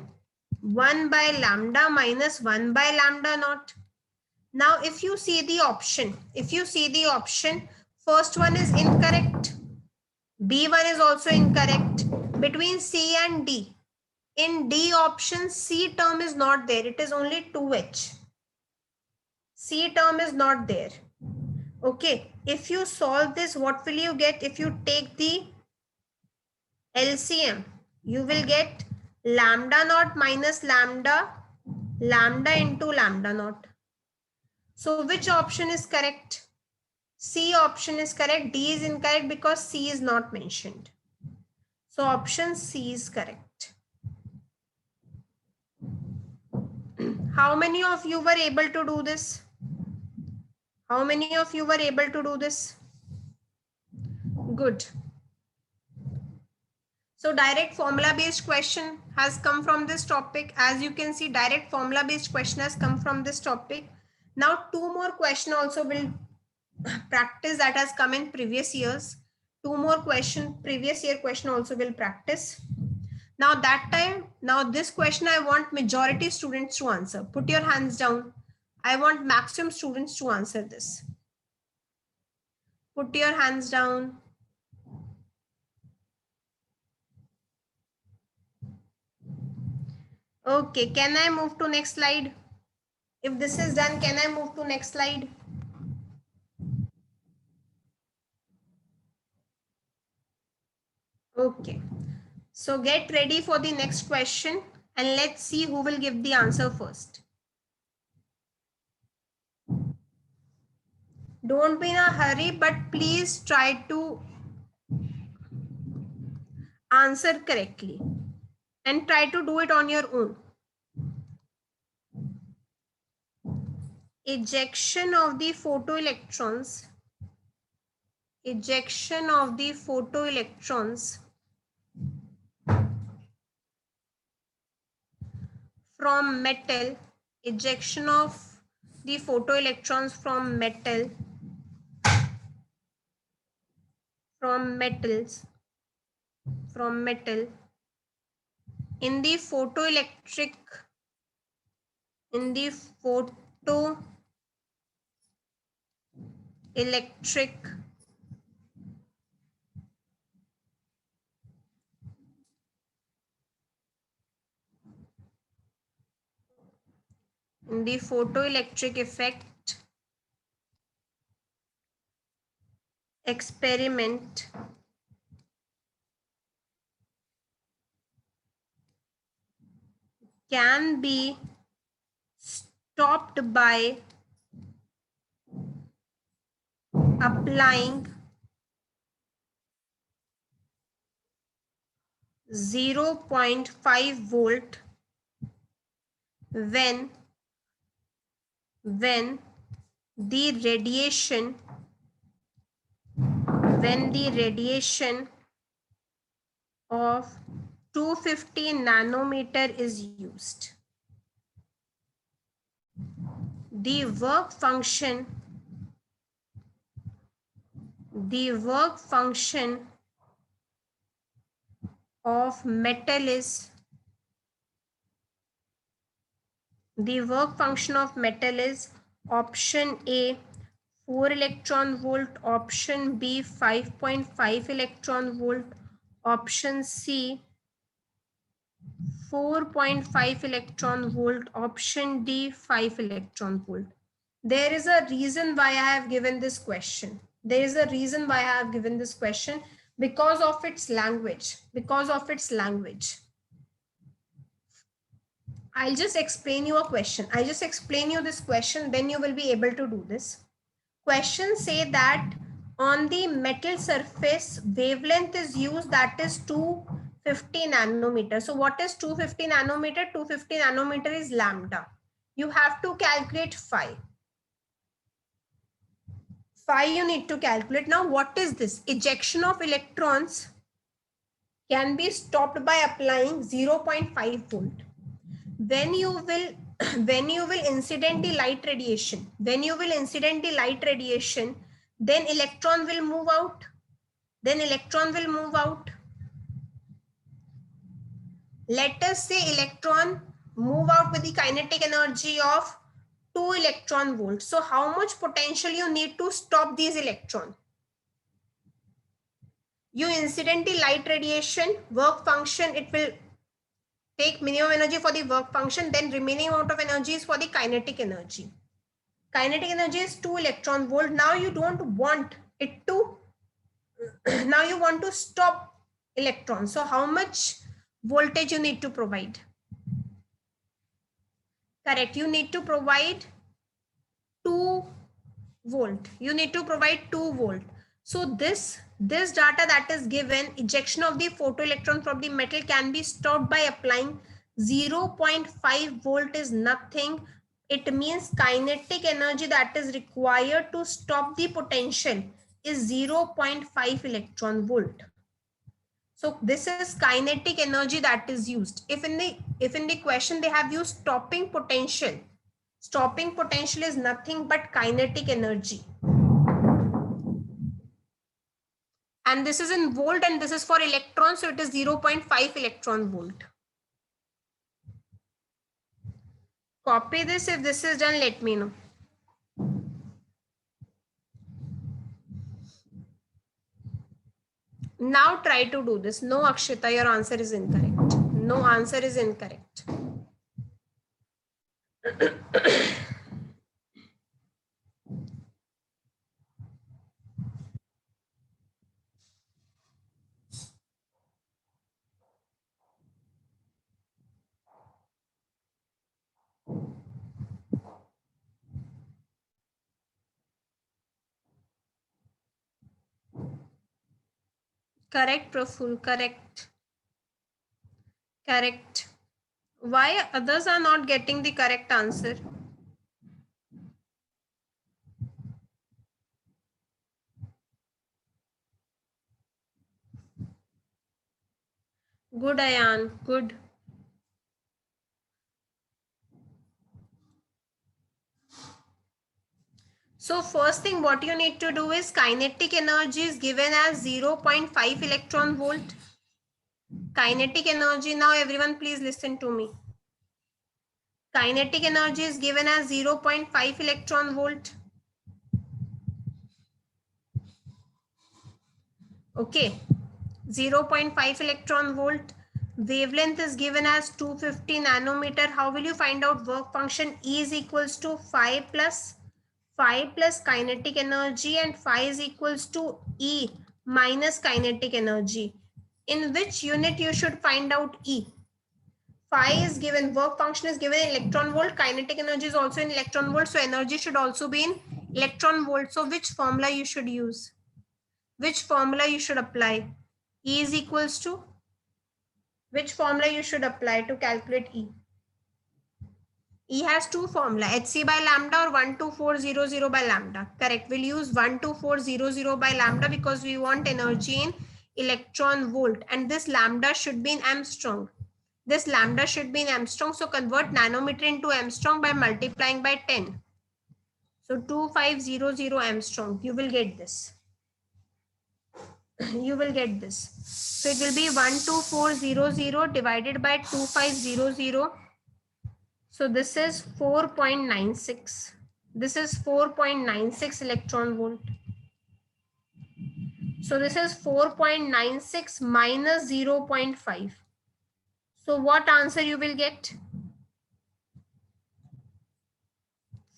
1 by lambda minus 1 by lambda naught. Now, if you see the option, first one is incorrect. B1 is also incorrect. Between C and D, in D option, C term is not there. It is only 2H. C term is not there. Okay. If you solve this, what will you get? If you take the LCM, you will get lambda naught minus lambda into lambda naught. So which option is correct? C option is correct. D is incorrect because C is not mentioned. So option C is correct. How many of you were able to do this? How many of you were able to do this? Good. So direct formula based question has come from this topic. As you can see, direct formula based question has come from this topic. Now two more question also will practice that has come in previous years. Two more question, previous year question also will practice. Now that time, now this question I want majority students to answer. Put your hands down. I want maximum students to answer this. Put your hands down. Okay, can I move to next slide? If this is done, can I move to next slide? Okay, so get ready for the next question and let's see who will give the answer first. Don't be in a hurry, but please try to answer correctly and try to do it on your own. Ejection of the photoelectrons. Ejection of the photoelectrons from metal. Ejection of the photoelectrons from metal. From metals. From metal. In the photoelectric. In the photoelectric effect experiment can be stopped by applying 0.5 volt when the radiation of 250 nanometer is used. The work function of metal is option A 4 electron volt, option B 5.5 electron volt, option C 4.5 electron volt, option D 5 electron volt. There is a reason why I have given this question. Because of its language. I'll just explain you a question. I just explain you this question, then you will be able to do this. Questions say that on the metal surface, wavelength is used, that is 250 nanometer. So what is 250 nanometer? 250 nanometer is lambda. You have to calculate phi. Phi you need to calculate. Now what is this? Ejection of electrons can be stopped by applying 0.5 volt. When you will incident the light radiation, then electron will move out. Let us say electron move out with the kinetic energy of 2 electron volts. So how much potential you need to stop these electrons? You incident the light radiation, work function, it will take minimum energy for the work function, then remaining amount of energy is for the kinetic energy. Kinetic energy is 2 electron volt. Now you don't want it to, now you want to stop electrons. So how much voltage you need to provide? Correct, you need to provide 2 volt. So this data that is given, ejection of the photoelectron from the metal can be stopped by applying 0.5 volt is nothing. It means kinetic energy that is required to stop the potential is 0.5 electron volt. So this is kinetic energy that is used. If in the question they have used stopping potential is nothing but kinetic energy. And this is in volt and this is for electron, so it is 0.5 electron volt. Copy this. If this is done, let me know. Now try to do this. No, Akshita, your answer is incorrect. No, answer is incorrect. Correct, Praful, correct. Correct. Why others are not getting the correct answer? Good, Ayan, good. So first thing what you need to do is kinetic energy is given as 0.5 electron volt. Kinetic energy, now everyone please listen to me. Kinetic energy is given as 0.5 electron volt. Okay, 0.5 electron volt. Wavelength is given as 250 nanometer. How will you find out work function? E is equals to 5 plus kinetic energy, and phi is equals to E minus kinetic energy. In which unit you should find out E? Phi is given, work function is given in electron volt, kinetic energy is also in electron volt, so energy should also be in electron volt. So which formula you should use? Which formula you should apply? E is equals to, which formula you should apply to calculate E? E has two formula, hc by lambda or 12400 by lambda. Correct. We'll use 12400 by lambda because we want energy in electron volt, and this lambda should be in Armstrong. This lambda should be in Armstrong. So convert nanometer into Armstrong by multiplying by 10. So 2500 Armstrong. You will get this. You will get this. So it will be 12400 divided by 2500. So this is 4.96. This is 4.96 electron volt. So this is 4.96 minus 0.5. So what answer you will get?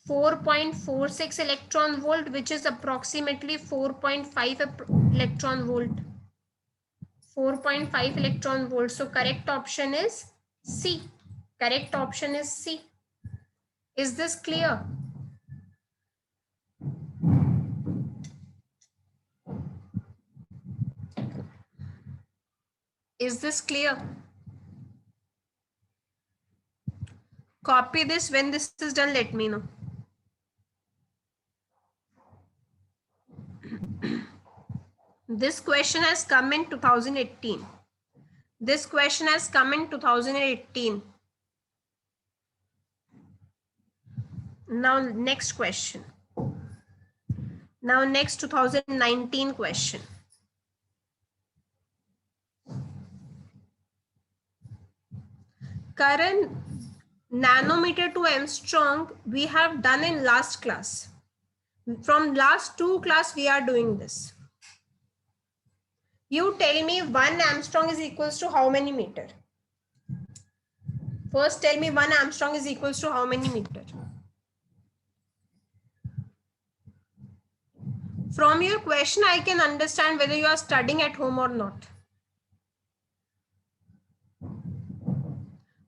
4.46 electron volt, which is approximately 4.5 electron volt. 4.5 electron volt. So correct option is C. Correct option is C. Is this clear? Is this clear? Copy this. When this is done, let me know. This question has come in 2018. This question has come in 2018. Now next question. Now next 2019 question. Current nanometer to Armstrong we have done in last class. From last two class we are doing this. You tell me 1 Armstrong is equals to how many meter? First tell me 1 Armstrong is equals to how many meter? From your question I can understand whether you are studying at home or not.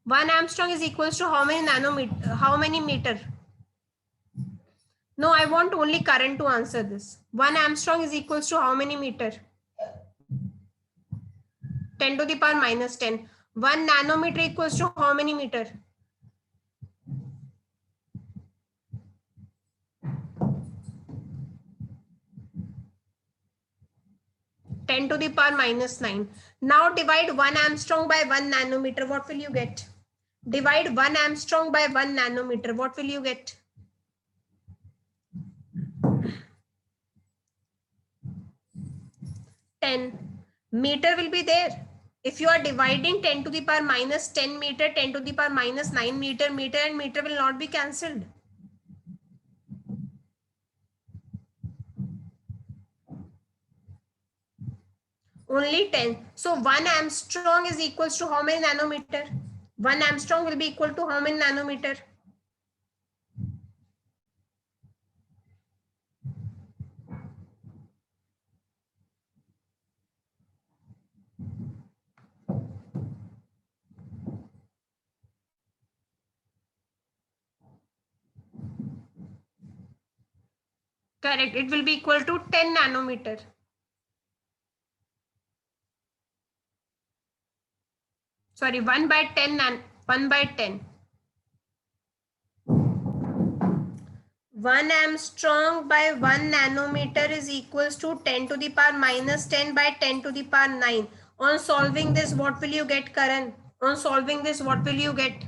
1 Armstrong is equals to how many nanometer? How many meter? No, I want only current to answer this. 1 Armstrong is equals to how many meter? 10 to the power minus 10. 1 nanometer equals to how many meter? 10 to the power minus 9. Now divide 1 Armstrong by 1 nanometer. What will you get? Divide 1 Armstrong by 1 nanometer. What will you get? 10. Meter will be there. If you are dividing 10 to the power minus 10 meter, 10 to the power minus 9 meter, meter and meter will not be cancelled. Only 10. So 1 Armstrong is equals to how many nanometer? 1 Armstrong will be equal to how many nanometer? Correct. It will be equal to 10 nanometer. Sorry, 1 by 10 1 by 10. 1 Armstrong by 1 nanometer is equals to 10 to the power minus 10 by 10 to the power 9. On solving this, what will you get, Karan? On solving this, what will you get?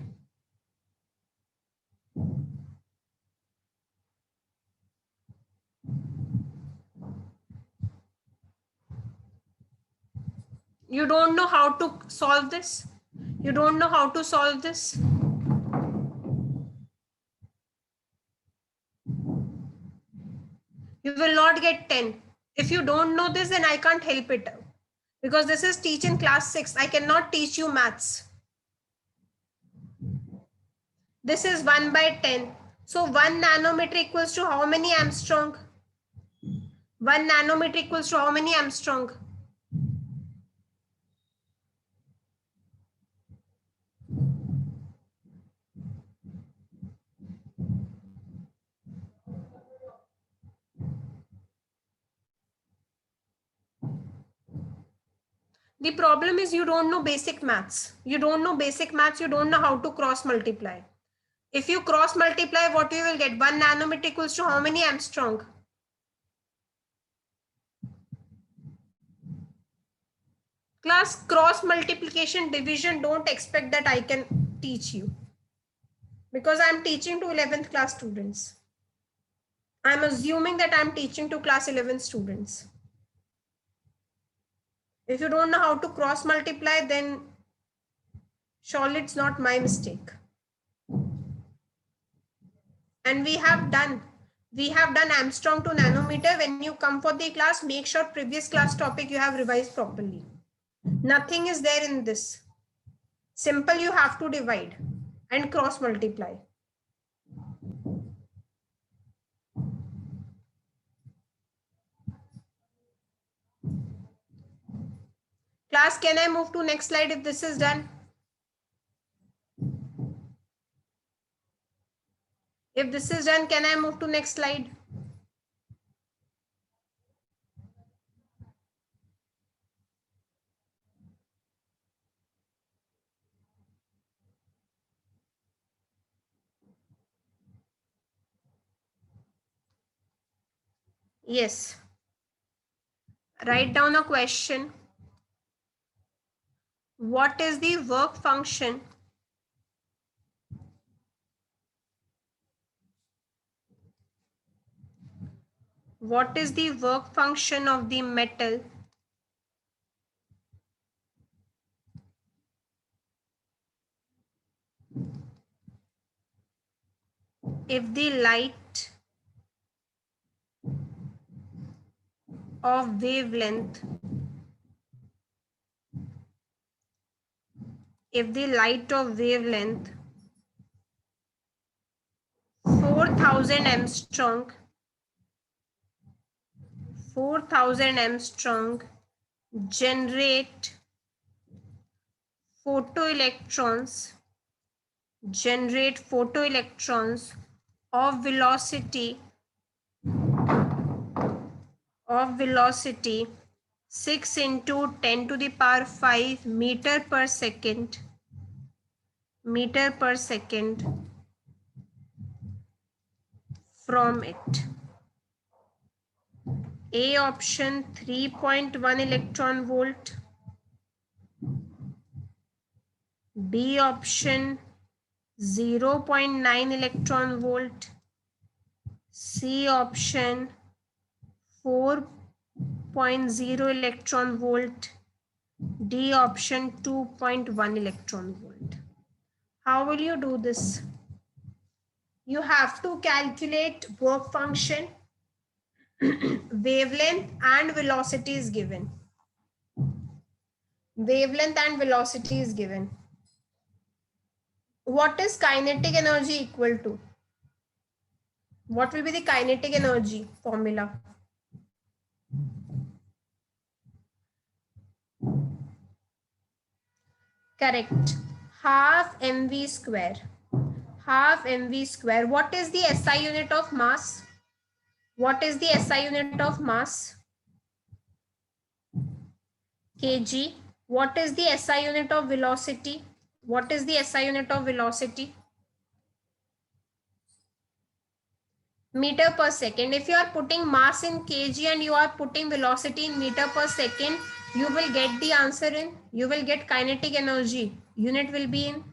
You don't know how to solve this? You don't know how to solve this? You will not get 10. If you don't know this, then I can't help it. Because this is teach in class 6. I cannot teach you maths. This is 1 by 10. So 1 nanometer equals to how many Armstrong? 1 nanometer equals to how many Armstrong? The problem is you don't know basic maths. You don't know basic maths. You don't know how to cross multiply. If you cross multiply, what you will get? 1 nanometer equals to how many Armstrong? Class, cross multiplication division, don't expect that I can teach you. Because I'm teaching to 11th class students. I'm assuming that I'm teaching to class 11 students. If you don't know how to cross multiply, then surely it's not my mistake. And we have done Armstrong to nanometer. When you come for the class, make sure previous class topic you have revised properly. Nothing is there in this. Simple, you have to divide and cross multiply. Class, can I move to next slide if this is done? If this is done, can I move to next slide? Yes. Write down a question. What is the work function of the metal if the light of wavelength 4000 Armstrong generate photoelectrons of velocity 6 into 10 to the power 5 meter per second from it. A option 3.1 electron volt, B option 0.9 electron volt, C option 4.0 electron volt, D option 2.1 electron volt. How will you do this? You have to calculate work function, wavelength and velocity is given. Wavelength and velocity is given. What is kinetic energy equal to? What will be the kinetic energy formula? Correct. Half mv square. Half mv square. What is the SI unit of mass? What is the SI unit of mass? Kg. What is the SI unit of velocity? What is the SI unit of velocity? Meter per second. If you are putting mass in kg and you are putting velocity in meter per second, you will get the answer in, you will get kinetic energy. Unit will be in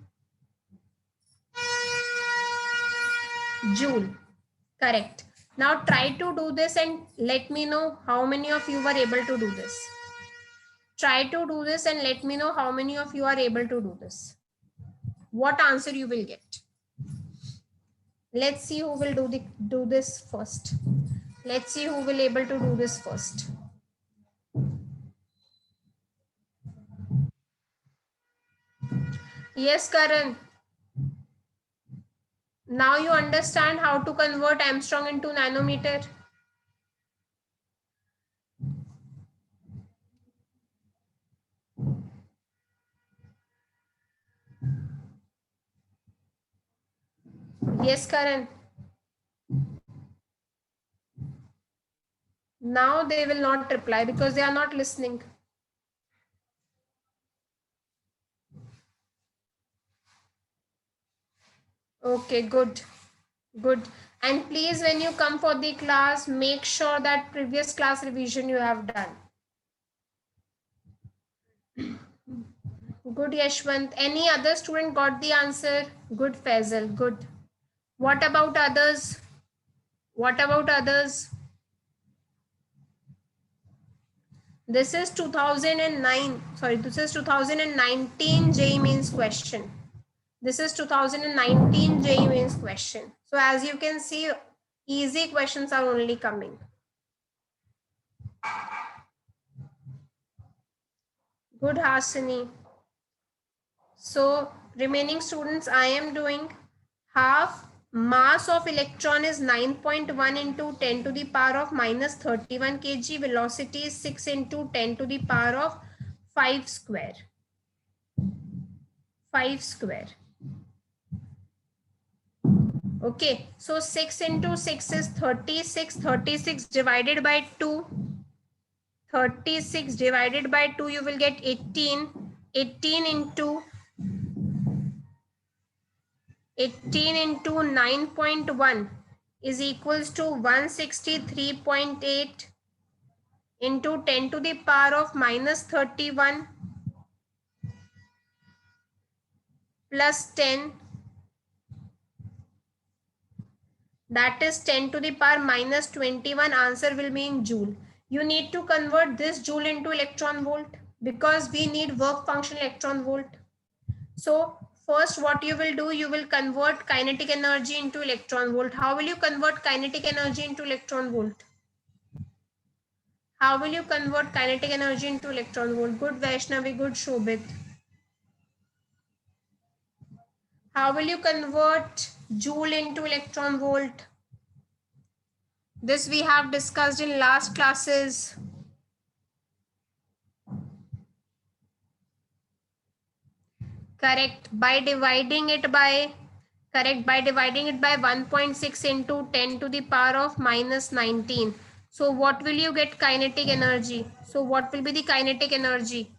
joule. Correct. Now try to do this and let me know how many of you were able to do this. Try to do this and let me know how many of you are able to do this. What answer you will get. Let's see who will do this first. Let's see who will able to do this first. Yes, Karan. Now you understand how to convert Armstrong into nanometer. Yes, Karan. Now they will not reply because they are not listening. Okay, good. Good. And please, when you come for the class, make sure that previous class revision you have done. Good, Yashwant. Any other student got the answer? Good, Faisal. Good. What about others? What about others? This is 2009. Sorry, this is 2019 JEE Mains question. This is 2019 JEE Mains question. So as you can see, easy questions are only coming. Good, Hasini. So remaining students, I am doing half mass of electron is 9.1 into 10 to the power of minus 31 kg. Velocity is 6 into 10 to the power of 5 square. 5 square. Okay, so 6 into 6 is 36. 36 divided by 2. 36 divided by 2, you will get 18. 18 into 9.1 is equals to 163.8 into 10 to the power of minus 31 plus 10, that is 10 to the power minus 21. Answer will be in joule. You need to convert this joule into electron volt because we need work function electron volt. So first what you will do, you will convert kinetic energy into electron volt. How will you convert kinetic energy into electron volt? How will you convert kinetic energy into electron volt? Good, Vaishnavi, good, Shobit. How will you convert joule into electron volt? This we have discussed in last classes. Correct. By dividing it by 1.6 into 10 to the power of minus 19. So what will you get kinetic energy? So what will be the kinetic energy?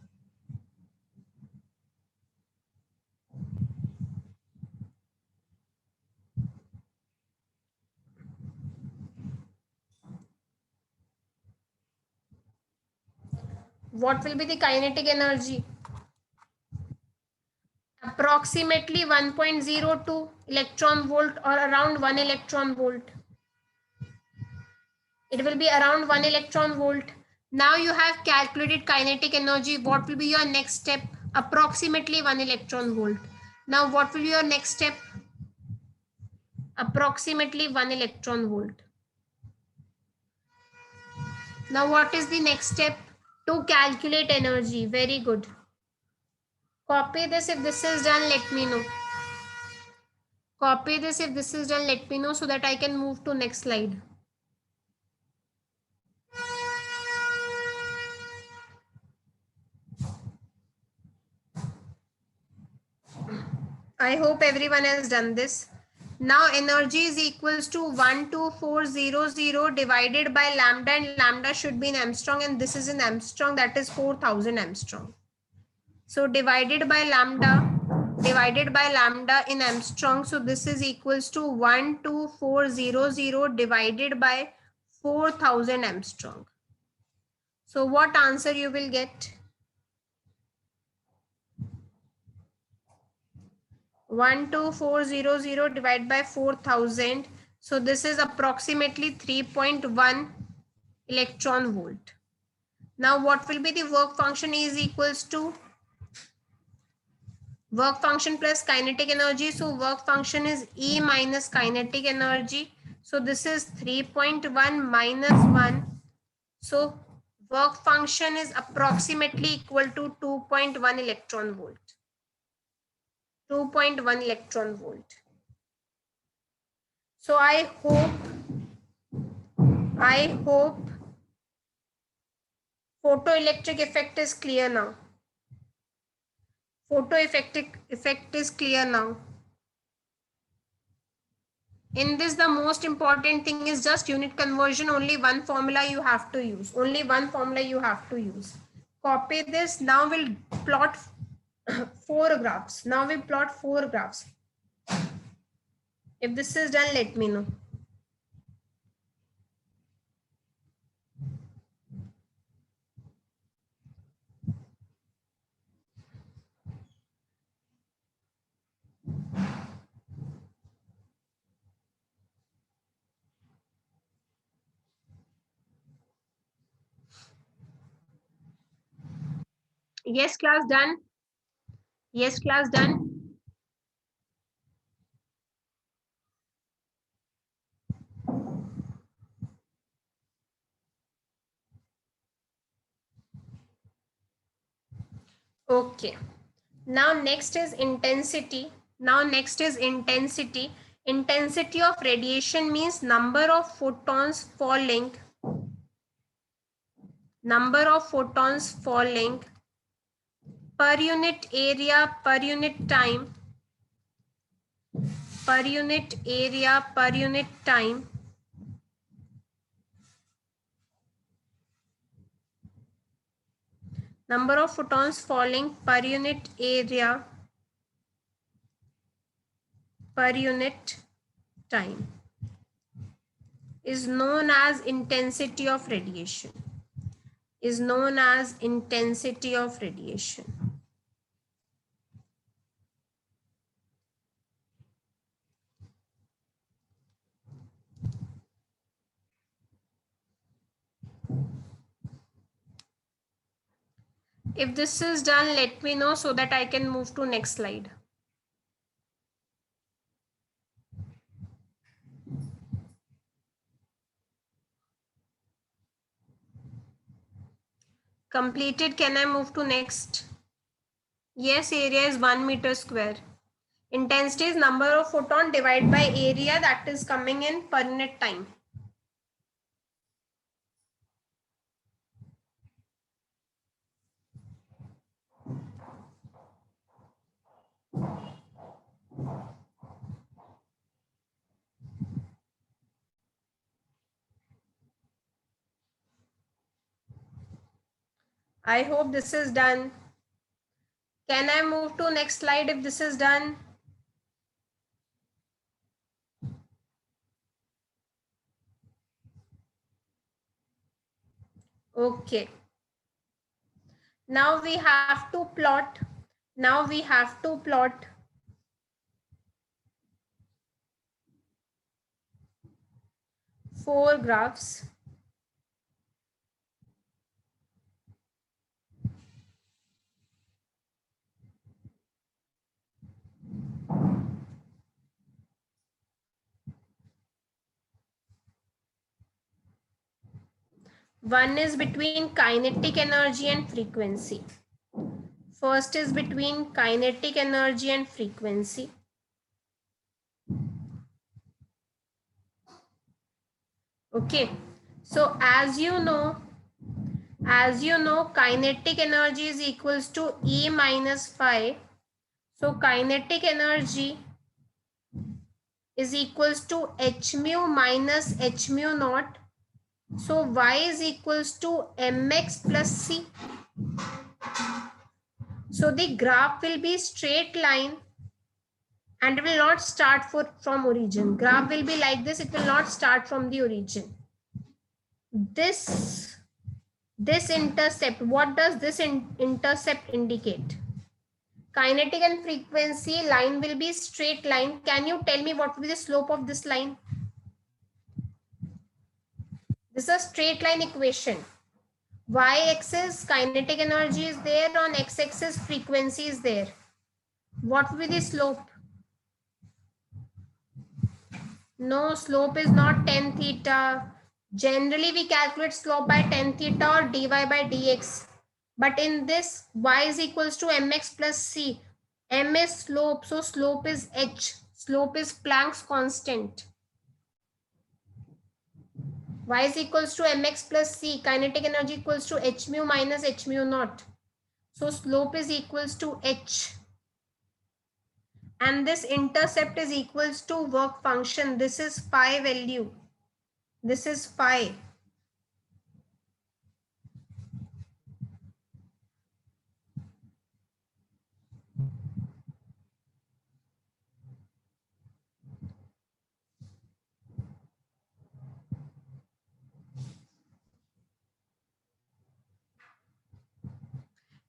What will be the kinetic energy? Approximately 1.02 electron volt or around 1 electron volt. It will be around 1 electron volt. Now you have calculated kinetic energy. What will be your next step? Approximately 1 electron volt. Now what will be your next step? Approximately 1 electron volt. Now what is the next step? To calculate energy. Very good. Copy this. If this is done, let me know. Copy this. If this is done, let me know so that I can move to next slide. I hope everyone has done this. Now energy is equals to 12400 divided by lambda, and lambda should be in Armstrong, and this is in Armstrong, that is 4000 Armstrong. So divided by lambda in Armstrong. So this is equals to 12400 divided by 4000 Armstrong. So what answer you will get? 12400 divided by 4000. So this is approximately 3.1 electron volt. Now what will be the work function is equals to work function plus kinetic energy. So work function is E minus kinetic energy. So this is 3.1 minus 1. So work function is approximately equal to 2.1 electron volt. 2.1 electron volt. So I hope photoelectric effect is clear now. Photoelectric effect is clear now. In this, the most important thing is just unit conversion. Only one formula you have to use. Only one formula you have to use. Copy this. Now we'll plot 4 graphs. Now we plot 4 graphs. If this is done, let me know. Yes, class done. Yes, class done. Okay. Now next is intensity. Intensity of radiation means number of photons falling per unit area per unit time number of photons falling per unit area per unit time is known as intensity of radiation. If this is done, let me know so that I can move to next slide. Completed. Can I move to next? Yes, area is 1 meter square. Intensity is number of photon divided by area, that is coming in per unit time. I hope this is done. Can I move to next slide if this is done? Okay. Now we have to plot. Now we have to plot 4 graphs. One is between kinetic energy and frequency. First is between kinetic energy and frequency. Okay. So as you know, kinetic energy is equals to E minus phi. So kinetic energy is equals to h mu minus h mu naught. So y is equals to mx plus c. So the graph will be straight line and it will not start from origin. Graph will be like this. It will not start from the origin. This intercept, what does this intercept indicate? Kinetic and frequency line will be straight line. Can you tell me what will be the slope of this line? This is a straight line equation. Y-axis kinetic energy is there, on x-axis frequency is there. What will be the slope? No, slope is not tan theta. Generally, we calculate slope by tan theta or dy by dx. But in this, y is equals to mx plus c. M is slope, so slope is h. Slope is Planck's constant. Y is equals to mx plus c. Kinetic energy equals to h mu minus h mu naught. So slope is equals to h. And this intercept is equals to work function. This is phi value. This is phi.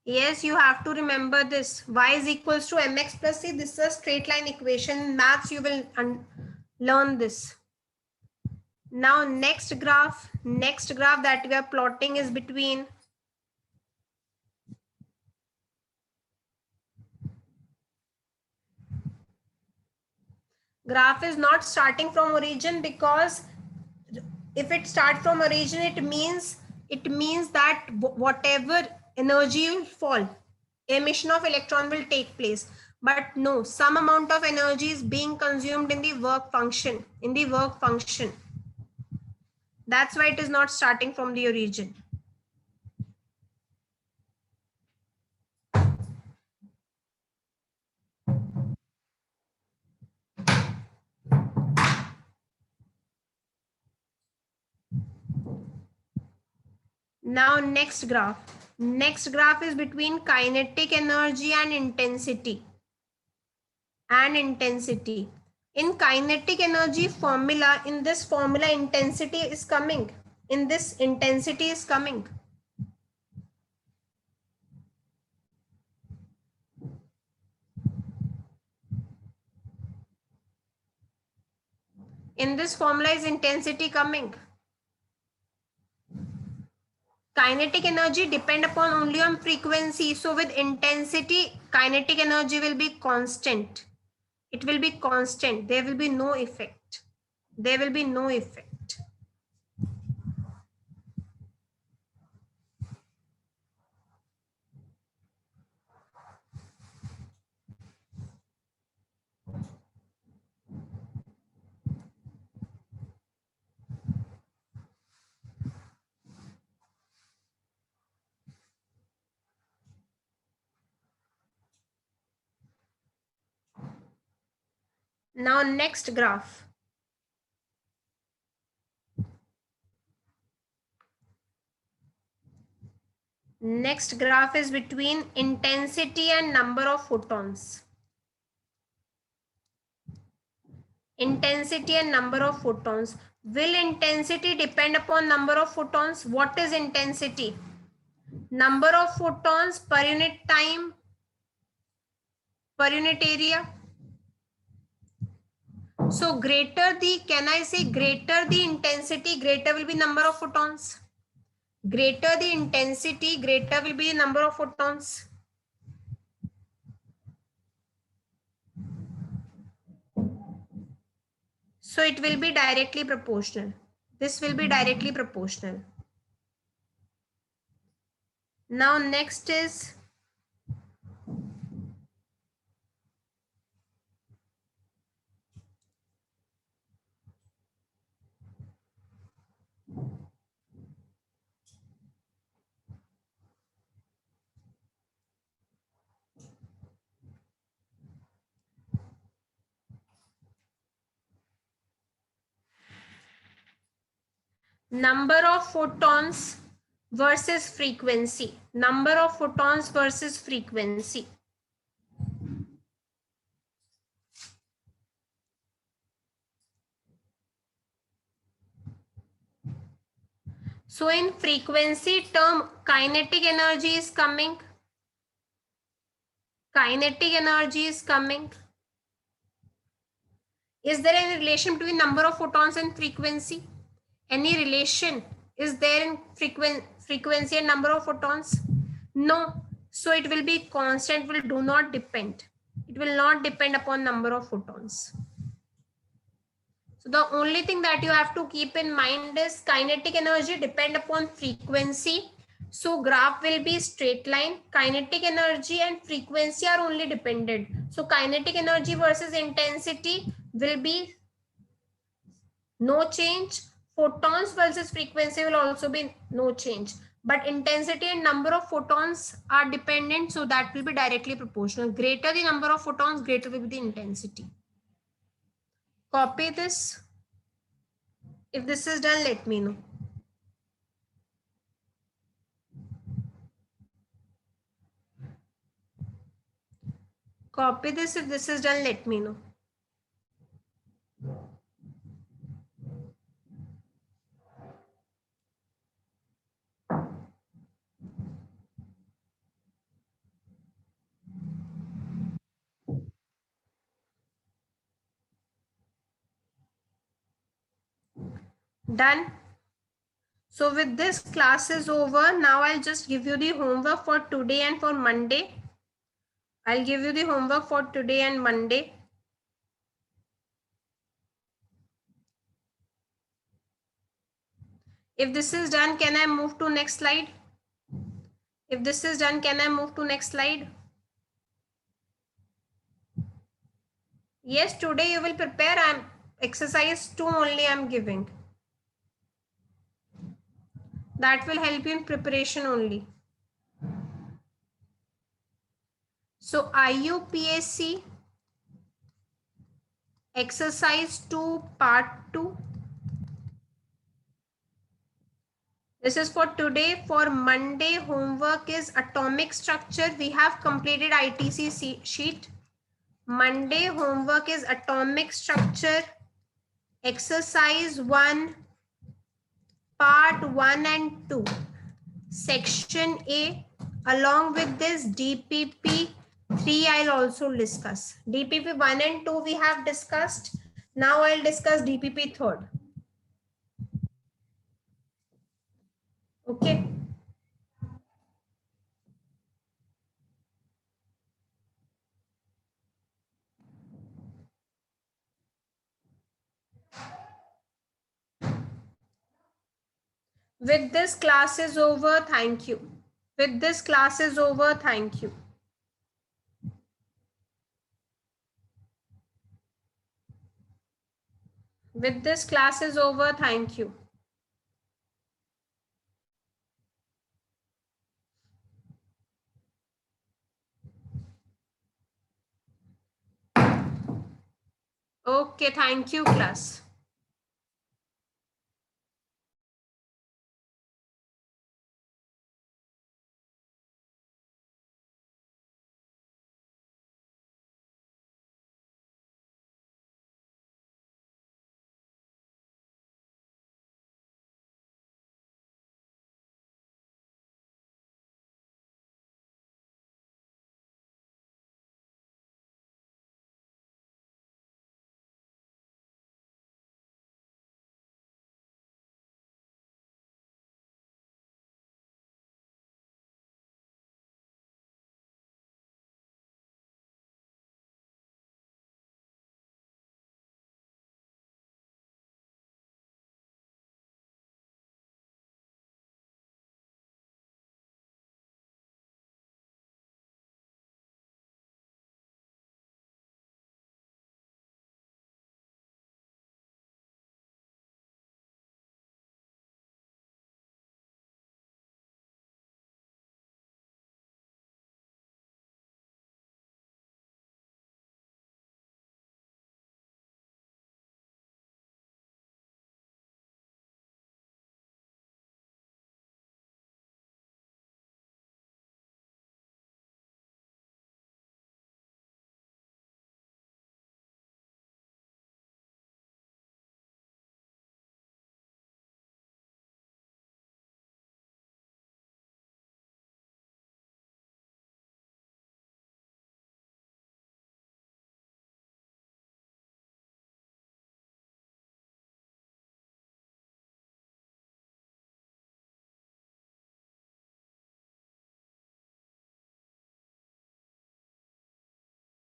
Yes, you have to remember this. Y is equals to mx plus c. This is a straight line equation. In maths, you will learn this. Now, next graph that we are plotting is between graph is not starting from origin, because if it starts from origin, it means that whatever energy will fall, emission of electron will take place. But no, some amount of energy is being consumed in the work function. That's why it is not starting from the origin. Now next graph is between kinetic energy and intensity. In kinetic energy formula, in this formula, intensity is coming. In this, intensity is coming. In this formula is intensity coming. Kinetic energy depend upon only on frequency. So with intensity, kinetic energy will be constant. It will be constant. There will be no effect. Now next graph. Next graph is between intensity and number of photons. Intensity and number of photons. Will intensity depend upon number of photons? What is intensity? Number of photons per unit time, per unit area. So greater the, can I say greater the intensity, greater will be number of photons. Greater the intensity, greater will be the number of photons. So it will be directly proportional. This will be directly proportional. Now next is number of photons versus frequency. Number of photons versus frequency. So in frequency term, kinetic energy is coming. Kinetic energy is coming. Is there any relation between number of photons and frequency? Any relation is there in frequency and number of photons? No. So it will be constant, will do not depend. It will not depend upon number of photons. So the only thing that you have to keep in mind is kinetic energy depend upon frequency. So graph will be straight line. Kinetic energy and frequency are only dependent. So kinetic energy versus intensity will be no change. Photons versus frequency will also be no change. But intensity and number of photons are dependent. So that will be directly proportional. Greater the number of photons, greater will be the intensity. Copy this. If this is done, let me know. Copy this. If this is done, let me know. Done. So with this, class is over. Now I'll just give you the homework for today and for Monday. I'll give you the homework for today and Monday. If this is done, can I move to next slide? If this is done, can I move to next slide? Yes, today you will prepare. I'm exercise 2 only I'm giving. That will help you in preparation only. So IUPAC exercise 2 part 2. This is for today. For Monday, homework is atomic structure. We have completed ITC sheet. Monday homework is atomic structure. Exercise 1, part 1 and 2. Section A. Along with this DPP 3 I'll also discuss. DPP 1 and 2 we have discussed. Now I'll discuss DPP 3rd. Okay. With this class is over. Thank you. With this class is over. Thank you. With this class is over. Thank you. Okay, thank you class.